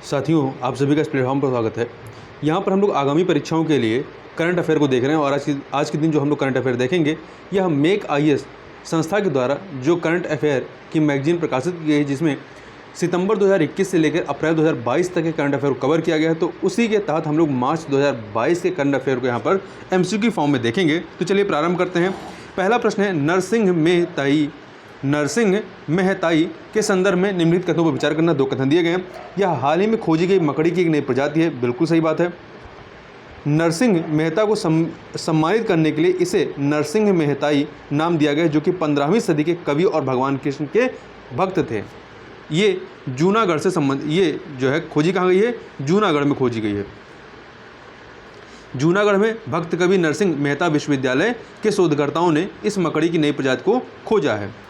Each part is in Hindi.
साथियों, आप सभी का इस प्लेटफॉर्म पर स्वागत है। यहाँ पर हम लोग आगामी परीक्षाओं के लिए करंट अफेयर को देख रहे हैं और आज के दिन जो हम लोग करंट अफेयर देखेंगे, यह मेक आईएएस संस्था के द्वारा जो करंट अफेयर की मैगजीन प्रकाशित की गई है, जिसमें सितंबर 2021 से लेकर अप्रैल 2022 तक के करंट अफेयर को कवर किया गया है। तो उसी के तहत हम लोग मार्च 2022 के करंट अफेयर को यहाँ पर एमसीक्यू फॉर्म में देखेंगे। तो चलिए प्रारंभ करते हैं। पहला प्रश्न है, नरसिंह मेहताई के संदर्भ में निम्नलिखित कथनों पर विचार करना। दो कथन दिए गए हैं। यह हाल ही में खोजी गई मकड़ी की एक नई प्रजाति है। बिल्कुल सही बात है। नरसिंह मेहता को सम्मानित करने के लिए इसे नरसिंह मेहताई नाम दिया गया, जो कि 15वीं सदी के कवि और भगवान कृष्ण के भक्त थे। ये जूनागढ़ से ये जो है खोजी कहाँ गई है? जूनागढ़ में खोजी गई है। जूनागढ़ में भक्त कवि नरसिंह मेहता विश्वविद्यालय के शोधकर्ताओं ने इस मकड़ी की नई प्रजाति को खोजा है।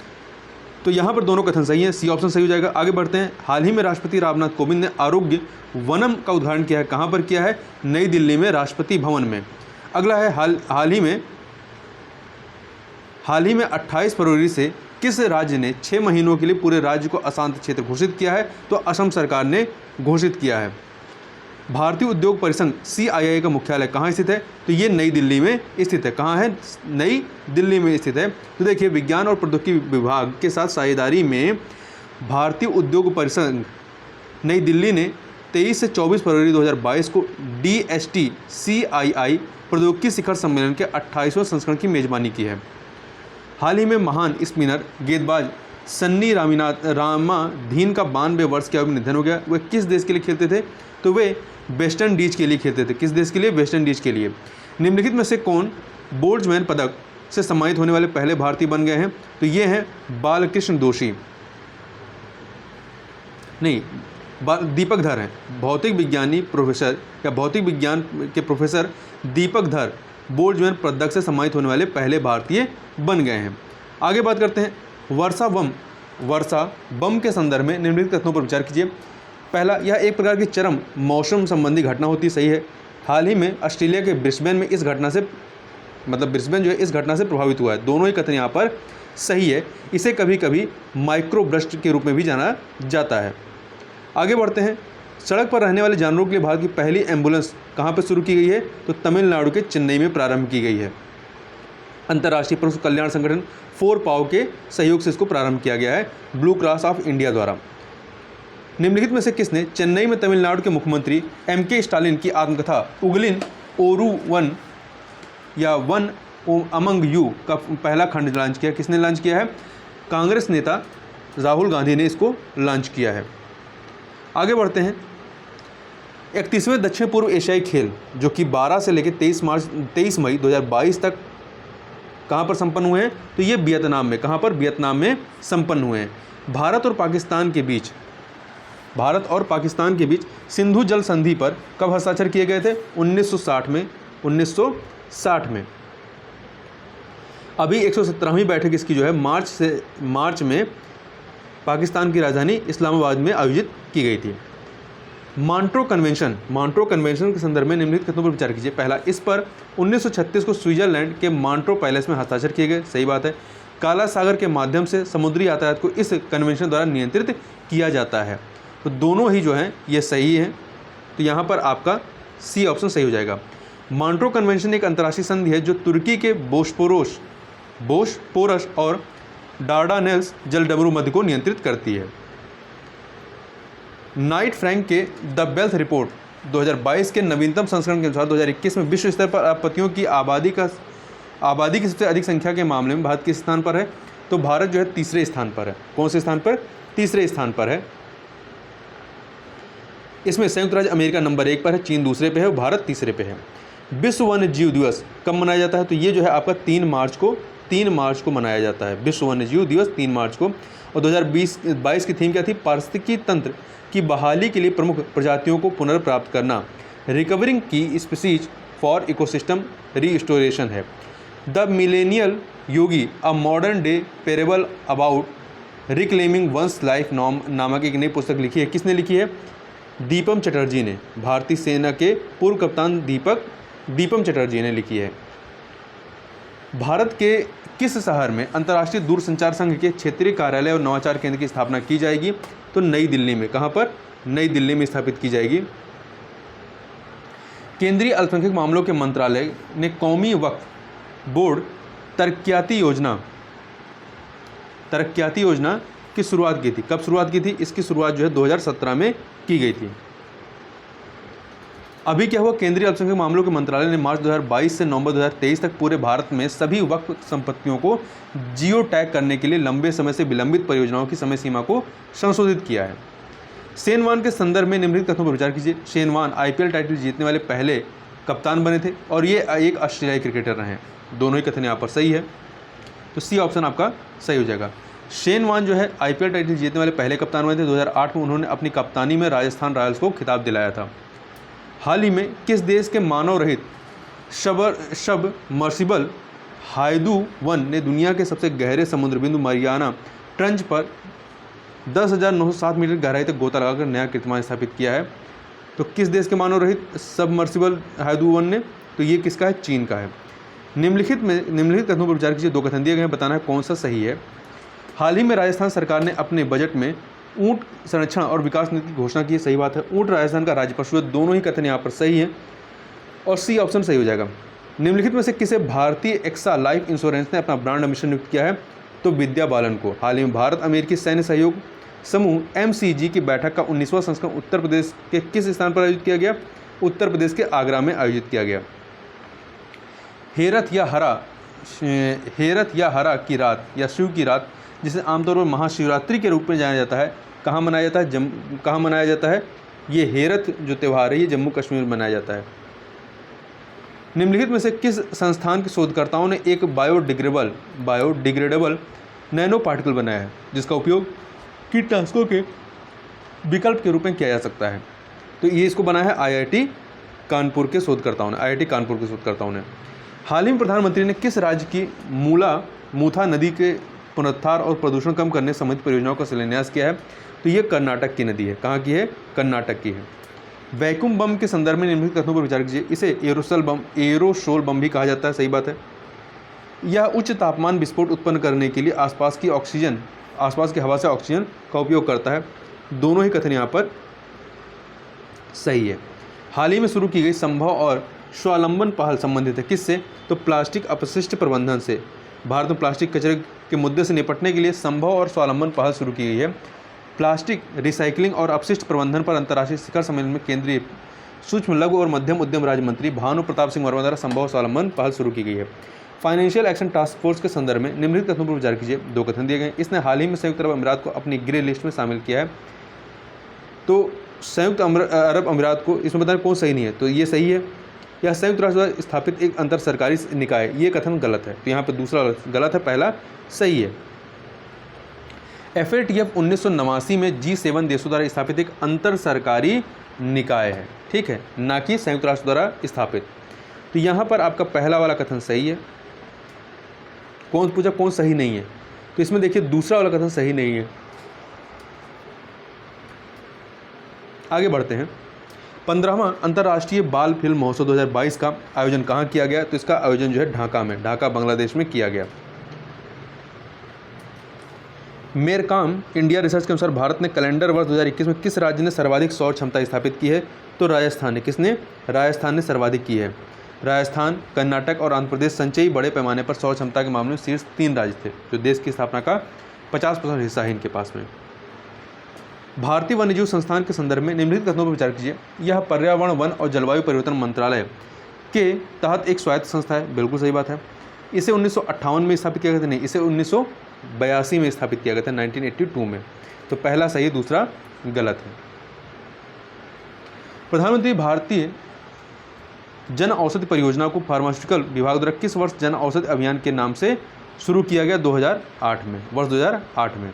तो यहाँ पर दोनों कथन सही हैं, सी ऑप्शन सही हो जाएगा। आगे बढ़ते हैं। हाल ही में राष्ट्रपति रामनाथ कोविंद ने आरोग्य वनम का उद्घाटन किया है। कहाँ पर किया है? नई दिल्ली में राष्ट्रपति भवन में। अगला है, हाल ही में 28 फरवरी से किस राज्य ने 6 महीनों के लिए पूरे राज्य को अशांत क्षेत्र घोषित किया है? तो असम सरकार ने घोषित किया है। भारतीय उद्योग परिसंघ CII का मुख्यालय कहाँ स्थित है? तो ये नई दिल्ली में स्थित है। कहाँ है? नई दिल्ली में स्थित है। तो देखिए, विज्ञान और प्रौद्योगिकी विभाग के साथ साझेदारी में भारतीय उद्योग परिसंघ नई दिल्ली ने 23 से 24 फरवरी 2022 को DST CII प्रौद्योगिकी शिखर सम्मेलन के 28वें संस्करण की मेजबानी की है। हाल ही में महान स्पिनर गेंदबाज सन्नी रामाधीन का 92 वर्ष की आयु में निधन हो गया। वे किस देश के लिए खेलते थे? तो वे वेस्ट इंडीज के लिए खेलते थे। किस देश के लिए? वेस्ट इंडीज के लिए। निम्नलिखित में से कौन बोल्ट्जमैन पदक से सम्मानित होने वाले पहले भारतीय बन गए हैं? तो ये हैं बालकृष्ण दोषी, नहीं, दीपक धर हैं। भौतिक विज्ञानी प्रोफेसर या भौतिक विज्ञान के प्रोफेसर दीपक धर बोल्ट्जमैन पदक से सम्मानित होने वाले पहले भारतीय बन गए हैं। आगे बात करते हैं। वर्षा बम के संदर्भ में निम्नलिखित कथनों पर विचार कीजिए। पहला, यह एक प्रकार की चरम मौसम संबंधी घटना होती, सही है। हाल ही में ऑस्ट्रेलिया के ब्रिस्बेन में इस घटना से ब्रिस्बेन जो है इस घटना से प्रभावित हुआ है। दोनों ही कथन यहाँ पर सही है। इसे कभी कभी माइक्रोबर्स्ट के रूप में भी जाना जाता है। आगे बढ़ते हैं। सड़क पर रहने वाले जानवरों के लिए भारत की पहली एम्बुलेंस कहाँ पर शुरू की गई है? तो तमिलनाडु के चेन्नई में प्रारंभ की गई है। अंतर्राष्ट्रीय पशु कल्याण संगठन 4PAW के सहयोग से इसको प्रारंभ किया गया है, ब्लू क्रॉस ऑफ इंडिया द्वारा। निम्नलिखित में से किसने चेन्नई में तमिलनाडु के मुख्यमंत्री MK स्टालिन की आत्मकथा उगलिन ओरू वन या वन अमंग यू का पहला खंड लॉन्च किया? किसने लॉन्च किया है? कांग्रेस नेता राहुल गांधी ने इसको लॉन्च किया है। आगे बढ़ते हैं। 31वें दक्षिण पूर्व एशियाई खेल जो कि 12 से लेकर 23 मई 2022 तक कहाँ पर संपन्न हुए हैं? तो ये वियतनाम में। कहाँ पर? वियतनाम में संपन्न हुए हैं। भारत और पाकिस्तान के बीच सिंधु जल संधि पर कब हस्ताक्षर किए गए थे? 1960 में। अभी 117वीं बैठक इसकी जो है मार्च में पाकिस्तान की राजधानी इस्लामाबाद में आयोजित की गई थी। मॉन्ट्रो कन्वेंशन के संदर्भ में निम्नलिखित कथनों पर विचार कीजिए। पहला, इस पर 1936 को स्विट्जरलैंड के मॉन्ट्रो पैलेस में हस्ताक्षर किए गए, सही बात है। काला सागर के माध्यम से समुद्री यातायात को इस कन्वेंशन द्वारा नियंत्रित किया जाता है। तो दोनों ही जो हैं ये सही हैं। तो यहाँ पर आपका सी ऑप्शन सही हो जाएगा। मॉन्ट्रो कन्वेंशन एक अंतर्राष्ट्रीय संधि है जो तुर्की के बोस्पोरस और डार्डानेल्स जलडमरू मध्य को नियंत्रित करती है। नाइट फ्रैंक के द वेल्थ रिपोर्ट 2022 के नवीनतम संस्करण के अनुसार 2021 में विश्व स्तर पर अरबपतियों की आबादी की सबसे अधिक संख्या के मामले में भारत किस स्थान पर है? तो भारत जो है तीसरे स्थान पर है। कौन से स्थान पर? तीसरे स्थान पर है। इसमें संयुक्त राज्य अमेरिका नंबर 1 पर है, चीन दूसरे पे है और भारत तीसरे पे है। विश्व वन्य जीव दिवस कब मनाया जाता है? तो ये जो है आपका 3 मार्च को मनाया जाता है। विश्व वन्य जीव दिवस 3 मार्च को। और 2022 की थीम क्या थी? पारिस्थितिकी तंत्र की बहाली के लिए प्रमुख प्रजातियों को पुनर्प्राप्त करना, रिकवरिंग की स्पीसीज फॉर इकोसिस्टम रीस्टोरेशन है। The millennial yogi a modern day parable about reclaiming one's life नामक एक नई पुस्तक लिखी है। किसने लिखी है? दीपम चटर्जी ने। भारतीय सेना के पूर्व कप्तान दीपम चटर्जी ने लिखी है। भारत के किस शहर में अंतर्राष्ट्रीय दूरसंचार संघ के क्षेत्रीय कार्यालय और नवाचार केंद्र की स्थापना की जाएगी? तो नई दिल्ली में। कहाँ पर? नई दिल्ली में स्थापित की जाएगी। केंद्रीय अल्पसंख्यक मामलों के मंत्रालय ने कौमी वक्फ बोर्ड तरक्याती योजना की शुरुआत की थी। कब शुरुआत की थी? इसकी शुरुआत जो है 2017 में की गई थी। अभी क्या हुआ, केंद्रीय अल्पसंख्यक मामलों के मंत्रालय ने मार्च 2022 से नवंबर 2023 तक पूरे भारत में सभी वक्फ संपत्तियों को जियो टैग करने के लिए लंबे समय से विलंबित परियोजनाओं की समय सीमा को संशोधित किया है। शेन वॉर्न के संदर्भ में निम्नलिखित कथनों पर विचार कीजिए। शेन वॉर्न आईपीएल टाइटल जीतने वाले पहले कप्तान बने थे और ये एक ऑस्ट्रेलियाई क्रिकेटर रहे हैं। दोनों ही कथन यहाँ पर सही है, तो सी ऑप्शन आपका सही हो जाएगा। शेन वॉर्न जो है आईपीएल टाइटल जीतने वाले पहले कप्तान बने थे। 2008 में उन्होंने अपनी कप्तानी में राजस्थान रॉयल्स को खिताब दिलाया था। हाल ही में किस देश के मानव रहित सबमर्सिबल हाइदू 1 ने दुनिया के सबसे गहरे समुद्र बिंदु मारियाना ट्रंच पर 10,907 मीटर गहराई तक गोता लगाकर नया कीर्तिमान स्थापित किया है? तो किस देश के मानव रहित सबमर्सिबल हाइदू 1 ने? तो ये किसका है? चीन का है। निम्नलिखित कथनों पर विचार कीजिए। 2 कथन दिए गए हैं, बताना है कौन सा सही है। हाल ही में राजस्थान सरकार ने अपने बजट में ऊंट संरक्षण और विकास नीति की घोषणा की है। सही बात है, ऊंट राजस्थान का राज्य पशु है। दोनों ही कथन यहाँ पर सही है और सी ऑप्शन सही हो जाएगा। निम्नलिखित में से किसे भारतीय एक्सा लाइफ इंश्योरेंस ने अपना ब्रांड एम्बेसडर नियुक्त किया है? तो विद्या बालन को। हाल ही में भारत अमेरिकी सैन्य सहयोग समूह MCG की बैठक का 19वां संस्करण उत्तर प्रदेश के किस स्थान पर आयोजित किया गया? उत्तर प्रदेश के आगरा में आयोजित किया गया। हेरत या हरा की रात या शिव की रात, जिसे आमतौर पर महाशिवरात्रि के रूप में जाना जाता है, कहाँ मनाया जाता है? ये हेरत जो त्यौहार है ये जम्मू कश्मीर में मनाया जाता है। निम्नलिखित में से किस संस्थान के शोधकर्ताओं ने एक बायोडिग्रेडेबल नैनो पार्टिकल बनाया है जिसका उपयोग कीटनाशकों के विकल्प के रूप में किया जा सकता है? तो ये इसको बनाया है IIT कानपुर के शोधकर्ताओं ने। हाल ही में प्रधानमंत्री ने किस राज्य की मूथा नदी के पुनरुद्धार और प्रदूषण कम करने संबंधित परियोजनाओं का शिलान्यास किया है? तो ये कर्नाटक की नदी है। कहाँ की है? कर्नाटक की है। वैक्यूम बम के संदर्भ में निम्नलिखित कथनों पर विचार कीजिए। इसे एरोसोल बम भी कहा जाता है। सही बात है। यह उच्च तापमान विस्फोट उत्पन्न करने के लिए आसपास की हवा से ऑक्सीजन का उपयोग करता है। दोनों ही कथन यहाँ पर सही है। हाल ही में शुरू की गई संभव और स्वावलंबन पहल संबंधित है किससे? तो प्लास्टिक अपशिष्ट प्रबंधन से। भारत में प्लास्टिक कचरे के मुद्दे से निपटने के लिए संभव और स्वावलंबन पहल शुरू की गई है। प्लास्टिक रिसाइकलिंग और अपशिष्ट प्रबंधन पर अंतर्राष्ट्रीय शिखर सम्मेलन में केंद्रीय सूक्ष्म लघु और मध्यम उद्यम राज्य मंत्री भानु प्रताप सिंह वर्मा द्वारा संभव और स्वावलंबन पहल शुरू की गई है। फाइनेंशियल एक्शन टास्क फोर्स के संदर्भ में निम्नलिखित कथनों पर विचार कीजिए। 2 कथन दिए गए। इसने हाल ही में संयुक्त अरब अमीरात को अपनी ग्रे लिस्ट में शामिल किया है। तो संयुक्त अरब अमीरात को इसमें बताना कौन सही नहीं है? तो ये सही है। यह संयुक्त राष्ट्र द्वारा स्थापित एक अंतर सरकारी निकाय, ये कथन गलत है। तो यहाँ पर दूसरा गलत है, पहला सही है। FATF 1989 में G7 देशों द्वारा स्थापित एक अंतर सरकारी निकाय है, ठीक है, ना कि संयुक्त राष्ट्र द्वारा स्थापित। तो यहाँ पर आपका पहला वाला कथन सही है। कौन पूछा कौन सही नहीं है? तो इसमें देखिए दूसरा वाला कथन सही नहीं है। आगे बढ़ते हैं। 15वां अंतर्राष्ट्रीय बाल फिल्म महोत्सव 2022 का आयोजन कहाँ किया गया? तो इसका आयोजन जो है ढाका बांग्लादेश में किया गया। मेरकाम इंडिया रिसर्च के अनुसार भारत ने कैलेंडर वर्ष 2021 में किस राज्य ने सर्वाधिक सौर क्षमता स्थापित की है? तो राजस्थान ने। किसने? राजस्थान ने सर्वाधिक की है। राजस्थान, कर्नाटक और आंध्र प्रदेश संचयी बड़े पैमाने पर सौर क्षमता के मामले में शीर्ष 3 राज्य थे, जो देश की स्थापना का 50% हिस्सा है इनके पास में। भारतीय वन्यजीव संस्थान के संदर्भ में निम्नलिखित कथनों पर विचार कीजिए। यह पर्यावरण, वन और जलवायु परिवर्तन मंत्रालय के तहत एक स्वायत्त संस्था है। बिल्कुल सही बात है। इसे 1958 में स्थापित किया गया था? नहीं, इसे 1982 में स्थापित किया गया था, 1982 में। तो पहला सही, दूसरा गलत है। प्रधानमंत्री भारतीय जन औषधि परियोजना को फार्मास्यूटिकल विभाग द्वारा किस वर्ष जन औषधि अभियान के नाम से शुरू किया गया? 2008 में, वर्ष 2008 में।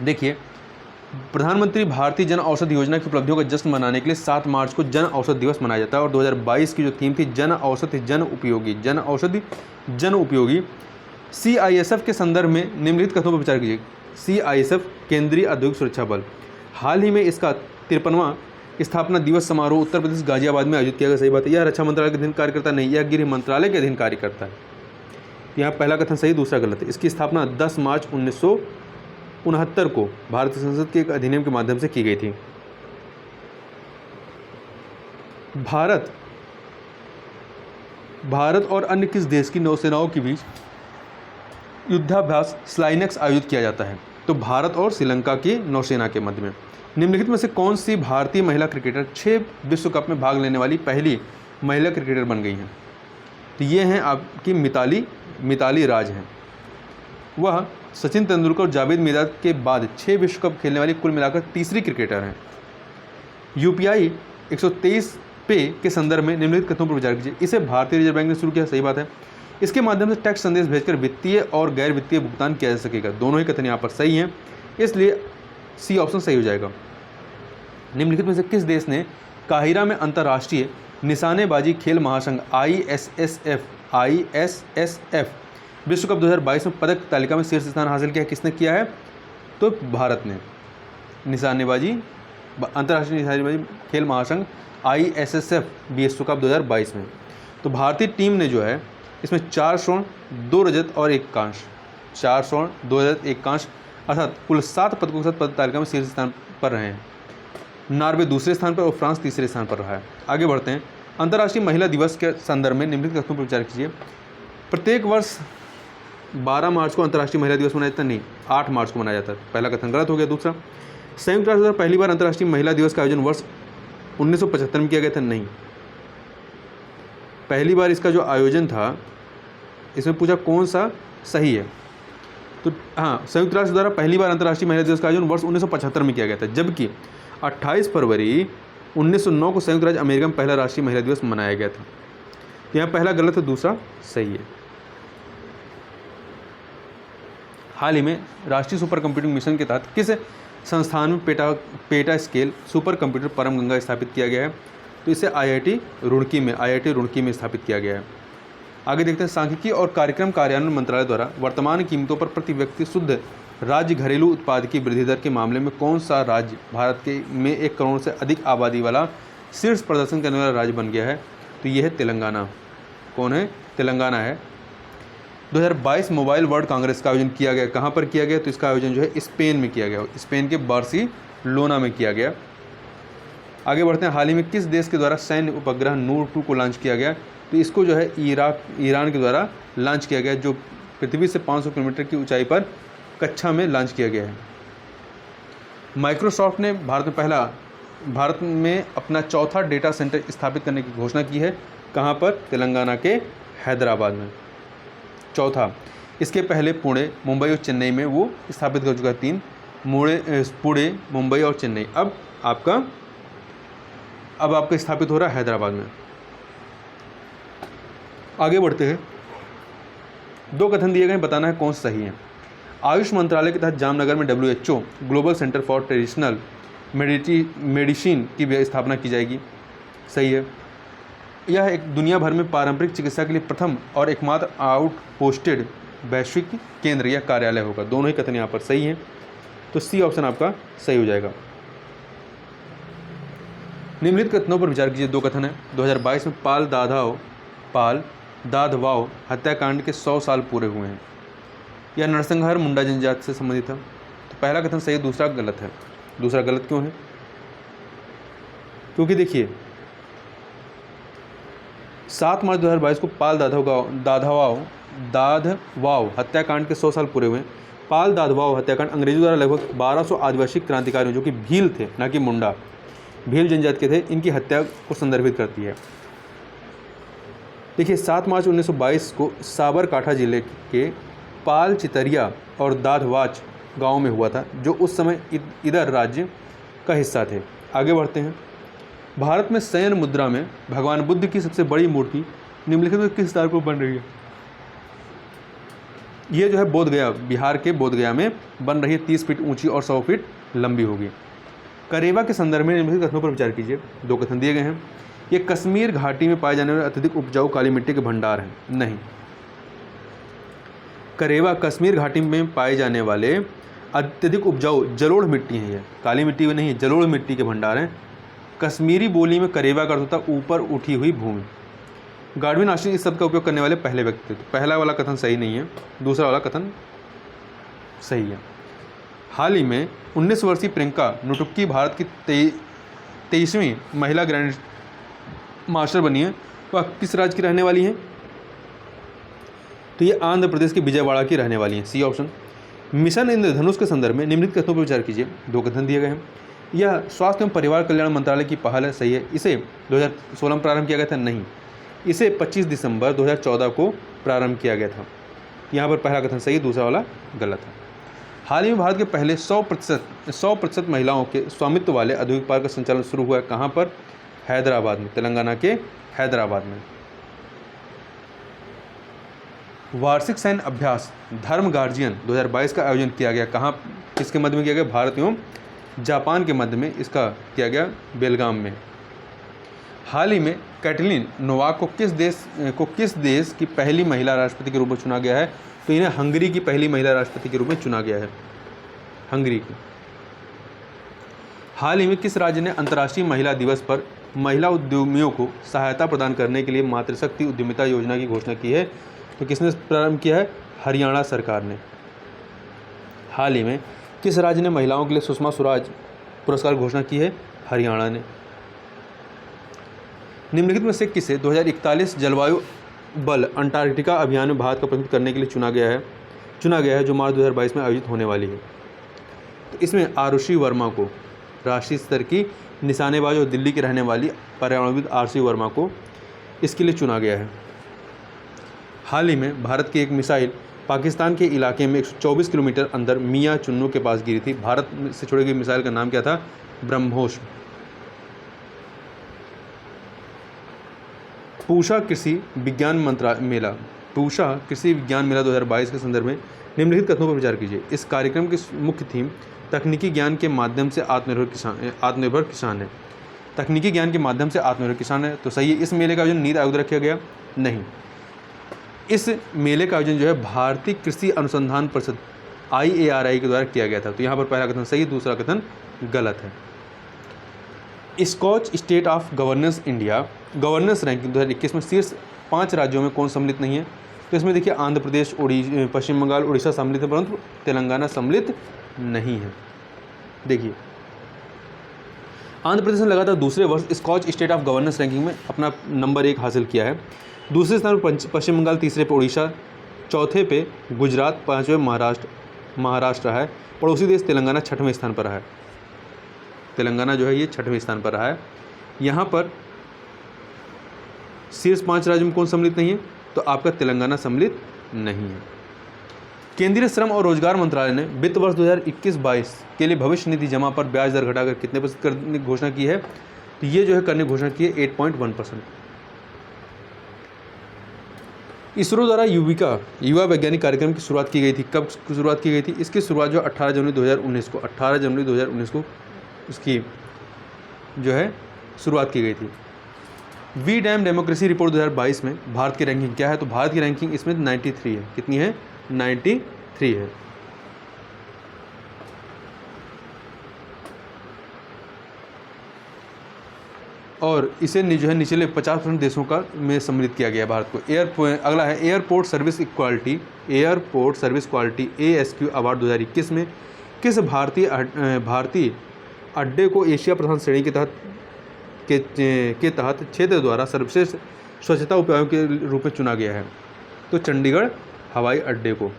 देखिए, प्रधानमंत्री भारतीय जन औषधि योजना की उपलब्धियों का जश्न मनाने के लिए 7 मार्च को जन औषधि दिवस मनाया जाता है। और 2022 की जो थीम थी जन औषधि जन उपयोगी। CISF के संदर्भ में निम्नलिखित कथनों पर विचार कीजिए। CISF केंद्रीय औद्योगिक सुरक्षा बल, हाल ही में इसका 53वां स्थापना दिवस समारोह उत्तर प्रदेश गाजियाबाद में आयोजित किया गया। सही बात है। यह रक्षा मंत्रालय के अधीन कार्य करता नहीं, यह गृह मंत्रालय के अधीन कार्य करता है। यहाँ पहला कथन सही, दूसरा गलत है। इसकी स्थापना 10 मार्च 1969 को भारतीय संसद के एक अधिनियम के माध्यम से की गई थी। भारत और अन्य किस देश की नौसेनाओं के बीच युद्धाभ्यास स्लाइनेक्स आयोजित किया जाता है? तो भारत और श्रीलंका की नौसेना के मध्य में। निम्नलिखित में से कौन सी भारतीय महिला क्रिकेटर 6 विश्व कप में भाग लेने वाली पहली महिला क्रिकेटर बन गई हैं? तो ये हैं आपकी मिताली राज हैं। वह सचिन तेंदुलकर और जावेद मिराज के बाद 6 विश्व कप खेलने वाली कुल मिलाकर तीसरी क्रिकेटर हैं। UPI 123 पे के संदर्भ में निम्नलिखित कथनों पर विचार कीजिए। इसे भारतीय रिजर्व बैंक ने शुरू किया, सही बात है। इसके माध्यम से टैक्स संदेश भेजकर वित्तीय और गैर वित्तीय भुगतान किया जा सकेगा। दोनों ही कथन यहाँ पर सही हैं, इसलिए सी ऑप्शन सही हो जाएगा। निम्नलिखित में से किस देश ने काहिरा में अंतर्राष्ट्रीय निशानेबाजी खेल महासंघ ISSF विश्व कप 2022 में पदक तालिका में शीर्ष स्थान हासिल किया? किसने किया है? तो भारत ने। अंतर्राष्ट्रीय निशानेबाजी खेल महासंघ ISSF विश्व कप 2022 में। तो भारतीय टीम ने जो है इसमें 4 स्वर्ण 2 रजत और 1 कांस्य, 4 स्वर्ण 2 रजत 1 कांस्य अर्थात कुल 7 पदकों के साथ पदक तालिका में शीर्ष स्थान पर रहे हैं। नॉर्वे दूसरे स्थान पर और फ्रांस तीसरे स्थान पर रहा है। आगे बढ़ते हैं। अंतर्राष्ट्रीय महिला दिवस के संदर्भ में निम्नलिखित कथनों पर विचार कीजिए। प्रत्येक वर्ष 12 मार्च को अंतर्राष्ट्रीय महिला दिवस मनाया जाता है? नहीं, 8 मार्च को मनाया जाता है। पहला कथन गलत हो गया। दूसरा, संयुक्त राष्ट्र द्वारा पहली बार अंतर्राष्ट्रीय महिला दिवस का आयोजन वर्ष 1975 में किया गया था? नहीं, पहली बार इसका जो आयोजन था, इसमें पूछा कौन सा सही है, तो हाँ, संयुक्त राष्ट्र द्वारा पहली बार अंतर्राष्ट्रीय महिला दिवस का आयोजन वर्ष 1975 में किया गया था, जबकि 28 फरवरी 1909 को संयुक्त राज्य अमेरिका में पहला राष्ट्रीय महिला दिवस मनाया गया था। यहाँ पहला गलत है, दूसरा सही है। हाल ही में राष्ट्रीय सुपर कंप्यूटिंग मिशन के तहत किस संस्थान में पेटा स्केल सुपर कंप्यूटर परम गंगा स्थापित किया गया है? तो इसे IIT रुड़की में स्थापित किया गया है। आगे देखते हैं। सांख्यिकी और कार्यक्रम कार्यान्वयन मंत्रालय द्वारा वर्तमान कीमतों पर प्रति व्यक्ति शुद्ध राज्य घरेलू उत्पाद की वृद्धि दर के मामले में कौन सा राज्य भारत के में 1 करोड़ से अधिक आबादी वाला शीर्ष प्रदर्शन करने वाला राज्य बन गया है? तो ये है तेलंगाना। कौन है? तेलंगाना है। 2022 मोबाइल वर्ल्ड कांग्रेस का आयोजन किया गया, कहाँ पर किया गया? तो इसका आयोजन जो है स्पेन में किया गया, स्पेन के बार्सिलोना में किया गया। आगे बढ़ते हैं। हाल ही में किस देश के द्वारा सैन्य उपग्रह नूर 2 को लॉन्च किया गया? तो इसको जो है ईरान के द्वारा लॉन्च किया गया, जो पृथ्वी से 500 किलोमीटर की ऊंचाई पर कक्षा में लॉन्च किया गया है। माइक्रोसॉफ्ट ने भारत में अपना चौथा डेटा सेंटर स्थापित करने की घोषणा की है। कहाँ पर? तेलंगाना के हैदराबाद में। चौथा। इसके पहले पुणे, मुंबई और चेन्नई में वो स्थापित कर चुका है। 3 पुणे, मुंबई और चेन्नई। अब आपका स्थापित हो रहा है हैदराबाद में। आगे बढ़ते हैं। 2 कथन दिए गए, बताना है कौन सही है। आयुष मंत्रालय के तहत जामनगर में WHO global centre for traditional medicine की स्थापना की जाएगी। सही है। यह एक दुनिया भर में पारंपरिक चिकित्सा के लिए प्रथम और एकमात्र आउटपोस्टेड वैश्विक केंद्र या कार्यालय होगा। दोनों ही कथन यहाँ पर सही हैं, तो सी ऑप्शन आपका सही हो जाएगा। निम्नलिखित कथनों पर विचार कीजिए। 2 कथन है। 2022 में पाल दाधवाओ हत्याकांड के 100 साल पूरे हुए हैं। यह नरसंहार मुंडा जनजाति से संबंधित है। तो पहला कथन सही है, दूसरा गलत है। दूसरा गलत क्यों है? क्योंकि देखिए 7 मार्च 2022 को पाल दाधवाओ हत्याकांड के 100 साल पूरे हुए हैं। पाल दाधवाओ हत्याकांड अंग्रेजों द्वारा लगभग 1200 आदिवासी क्रांतिकारियों, जो कि भील थे, ना कि मुंडा, भील जनजाति के थे, इनकी हत्या को संदर्भित करती है। देखिए 7 मार्च 1922 को साबरकाठा जिले के पाल चितरिया और दाधवाच गांव में हुआ था, जो उस समय इधर राज्य का हिस्सा थे। आगे बढ़ते हैं। भारत में शयन मुद्रा में भगवान बुद्ध की सबसे बड़ी मूर्ति निम्नलिखित में किस स्थान पर बन रही है? ये जो है बोधगया, बिहार के बोधगया में बन रही है। 30 फीट ऊंची और 100 फीट लंबी होगी। करेवा के संदर्भ में निम्नलिखित कथनों पर विचार कीजिए। 2 कथन दिए गए हैं। ये कश्मीर घाटी में पाए जाने वाले अत्यधिक उपजाऊ काली मिट्टी के भंडार हैं। नहीं, करेवा कश्मीर घाटी में पाए जाने वाले अत्यधिक उपजाऊ जलोढ़ मिट्टी है। ये काली मिट्टी में नहीं, जलोढ़ मिट्टी के भंडार हैं। कश्मीरी बोली में करेवा का अर्थ होता है ऊपर उठी हुई भूमि। गाडविन आश्रित इस शब्द का उपयोग करने वाले पहले व्यक्ति थे। तो पहला वाला कथन सही नहीं है, दूसरा वाला कथन सही है। हाल ही में 19 वर्षीय प्रियंका नुटुक्की भारत की 23वीं महिला ग्रैंड मास्टर बनी है। वह किस राज्य की रहने वाली हैं? तो ये आंध्र प्रदेश के विजयवाड़ा की रहने वाली हैं, सी ऑप्शन। मिशन इंद्रधनुष के संदर्भ में निम्नलिखित कथनों पर विचार कीजिए। 2 कथन दिए गए हैं। यह स्वास्थ्य एवं परिवार कल्याण मंत्रालय की पहल है, सही है। इसे 2016 में प्रारंभ किया गया था, नहीं। इसे 25 दिसंबर 2014 को प्रारंभ किया गया था। यहाँ पर पहला कथन सही है, दूसरा वाला गलत है। हाल ही में भारत के पहले 100% महिलाओं के स्वामित्व वाले औद्योगिक पार्क का संचालन शुरू हुआ है, कहाँ पर? हैदराबाद में, तेलंगाना के हैदराबाद में। वार्षिक सैन्य अभ्यास धर्म गार्जियन 2022 का आयोजन किया गया, कहाँ, किसके मध्य में किया गया? भारत एवं जापान के मध्य में इसका किया गया, बेलगाम में। हाल ही में कैटलिन नोवाक को किस देश की पहली महिला राष्ट्रपति के रूप में चुना गया है? तो इन्हें हंगरी की पहली महिला राष्ट्रपति के रूप में चुना गया है, हंगरी की। हाल ही में किस राज्य ने अंतर्राष्ट्रीय महिला दिवस पर महिला उद्यमियों को सहायता प्रदान करने के लिए मातृशक्ति उद्यमिता योजना की घोषणा की है? तो किसने प्रारंभ किया है? हरियाणा सरकार ने। हाल ही में किस राज्य ने महिलाओं के लिए सुषमा स्वराज पुरस्कार घोषणा की है? हरियाणा ने। निम्नलिखित में से किसे 2041 जलवायु बल अंटार्कटिका अभियान में भारत का प्रतिनिधित्व करने के लिए चुना गया है, जो मार्च 2022 में आयोजित होने वाली है? तो इसमें आरुषि वर्मा को, राष्ट्रीय स्तर की निशानेबाज और दिल्ली की रहने वाली पर्यावरणविद आरुषि वर्मा को इसके लिए चुना गया है। हाल ही में भारत की एक मिसाइल पाकिस्तान के इलाके में 124 किलोमीटर अंदर मियां चुन्नू के पास गिरी थी। भारत से छोड़ी गई मिसाइल का नाम क्या था? ब्रह्मोस। पूषा कृषि विज्ञान मेला 2022 के संदर्भ में निम्नलिखित कथनों पर विचार कीजिए। इस कार्यक्रम की मुख्य थीम तकनीकी ज्ञान के माध्यम से आत्मनिर्भर किसान है। तकनीकी ज्ञान के माध्यम से आत्मनिर्भर किसान है, तो सही है। इस मेले का आयोजन नीति आयोग द्वारा किया गया? नहीं। इस मेले का आयोजन जो है भारतीय कृषि अनुसंधान परिषद IARI के द्वारा किया गया था। तो यहाँ पर पहला कथन सही है, दूसरा कथन गलत है। Skoch state of governance India governance ranking 2021 में शीर्ष 5 राज्यों में कौन सम्मिलित नहीं है? तो इसमें देखिए आंध्र प्रदेश, पश्चिम बंगाल, उड़ीसा सम्मिलित है, परंतु तेलंगाना सम्मिलित नहीं है। देखिए आंध्र प्रदेश ने लगातार दूसरे वर्ष Skoch state of governance ranking में अपना नंबर 1 हासिल किया है। दूसरे स्थान पर पश्चिम बंगाल, तीसरे पे उड़ीसा, चौथे पे गुजरात, 5वें महाराष्ट्र है। पड़ोसी देश तेलंगाना 6वें स्थान पर है। तेलंगाना जो है ये 6वें स्थान पर रहा है। यहाँ पर शीर्ष 5 राज्यों में कौन सम्मिलित नहीं है? तो आपका तेलंगाना सम्मिलित नहीं है। केंद्रीय श्रम और रोजगार मंत्रालय ने वित्त वर्ष 2021-22 के लिए भविष्य निधि जमा पर ब्याज दर घटाकर कितने % करने की घोषणा की है? तो ये जो है करने की घोषणा की है 8.1%। इसरो द्वारा युविका युवा वैज्ञानिक कार्यक्रम की शुरुआत की गई थी। कब शुरुआत की गई थी? इसकी शुरुआत जो 18 जनवरी 2019 को इसकी जो है शुरुआत की गई थी। वी डैम डेमोक्रेसी रिपोर्ट 2022 में भारत की रैंकिंग क्या है? तो भारत की रैंकिंग इसमें 93 है। कितनी है? 93 है। और इसे जो है निचले 50% देशों का में सम्मिलित किया गया भारत को। अगला है airport service quality ASQ award 2021 में किस भारतीय अड्डे को एशिया प्रशांत श्रेणी के तहत क्षेत्र द्वारा सर्वश्रेष्ठ स्वच्छता उपायों के रूप में चुना गया है? तो चंडीगढ़ हवाई अड्डे को।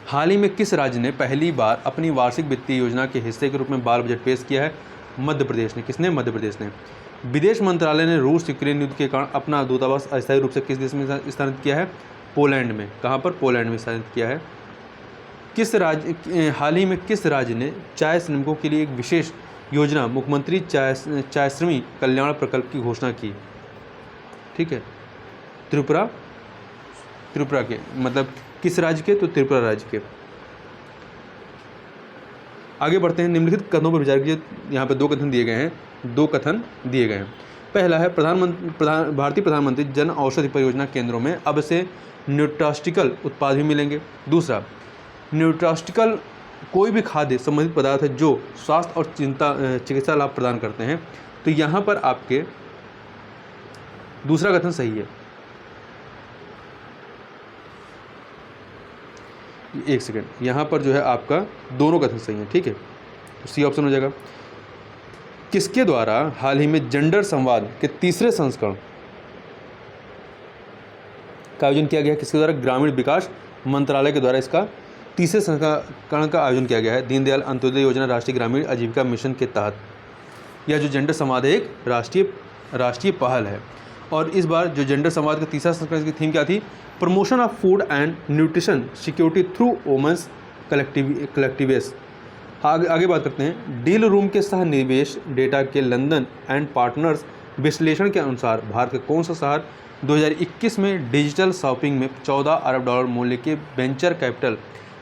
हाल ही में किस राज्य ने पहली बार अपनी वार्षिक वित्तीय योजना के हिस्से के रूप में बाल बजट पेश किया है? मध्य प्रदेश ने। किसने? मध्य प्रदेश ने। विदेश मंत्रालय ने रूस यूक्रेन युद्ध के कारण अपना दूतावास अस्थायी रूप से किस देश में स्थानांतरित किया है? पोलैंड में। कहाँ पर? पोलैंड में स्थानांतरित किया है। हाल ही में किस राज्य ने चाय श्रमिकों के लिए एक विशेष योजना मुख्यमंत्री चाय श्रमिक कल्याण प्रकल्प की घोषणा की? ठीक है, त्रिपुरा के, मतलब किस राज्य के? तो त्रिपुरा राज्य के। आगे बढ़ते हैं। निम्नलिखित कथनों पर विचार कीजिए। यहाँ पर 2 कथन दिए गए हैं। पहला है भारतीय प्रधानमंत्री जन औषधि परियोजना केंद्रों में अब से न्यूट्रास्टिकल उत्पाद भी मिलेंगे। दूसरा, न्यूट्रास्टिकल कोई भी खाद्य संबंधित पदार्थ है जो स्वास्थ्य और चिकित्सा लाभ प्रदान करते हैं। तो यहाँ पर आपके दूसरा कथन सही है। एक सेकेंड, यहाँ पर जो है आपका दोनों कथन सही है, ठीक है, तो सी ऑप्शन हो जाएगा। किसके द्वारा हाल ही में जेंडर संवाद के तीसरे संस्करण का आयोजन किया गया है? किसके द्वारा? ग्रामीण विकास मंत्रालय के द्वारा इसका तीसरे संस्करण का आयोजन किया गया है, दीनदयाल अंत्योदय योजना राष्ट्रीय ग्रामीण आजीविका मिशन के तहत। यह जो जेंडर संवाद है एक राष्ट्रीय पहल है। और इस बार जो जेंडर संवाद का तीसरा संस्करण की थीम क्या थी? Promotion of food and nutrition security through women's collectives. आगे बात करते हैं। डील रूम के सह निवेश डेटा के लंदन एंड पार्टनर्स विश्लेषण के अनुसार भारत का कौन सा शहर 2021 में डिजिटल शॉपिंग में $14 अरब मूल्य के वेंचर कैपिटल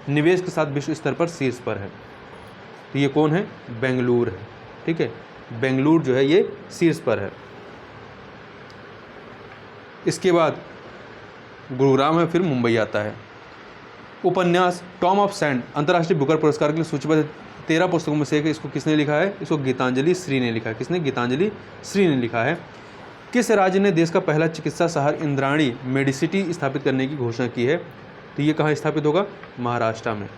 निवेश के साथ विश्व स्तर पर शीर्ष पर है? तो ये कौन है? बेंगलुरु है, ठीक है, बेंगलुरु जो है ये शीर्ष पर है। इसके बाद गुरुग्राम है, फिर मुंबई आता है। उपन्यास टॉम ऑफ सैंड अंतर्राष्ट्रीय बुकर पुरस्कार के लिए सूचीबद्ध 13 पुस्तकों में से एक, इसको किसने लिखा है? इसको गीतांजलि श्री ने लिखा है। किसने? गीतांजलि श्री ने लिखा है। किस राज्य ने देश का पहला चिकित्सा शहर इंद्राणी मेडिसिटी स्थापित करने की घोषणा की है? तो ये कहाँ स्थापित होगा? महाराष्ट्र में।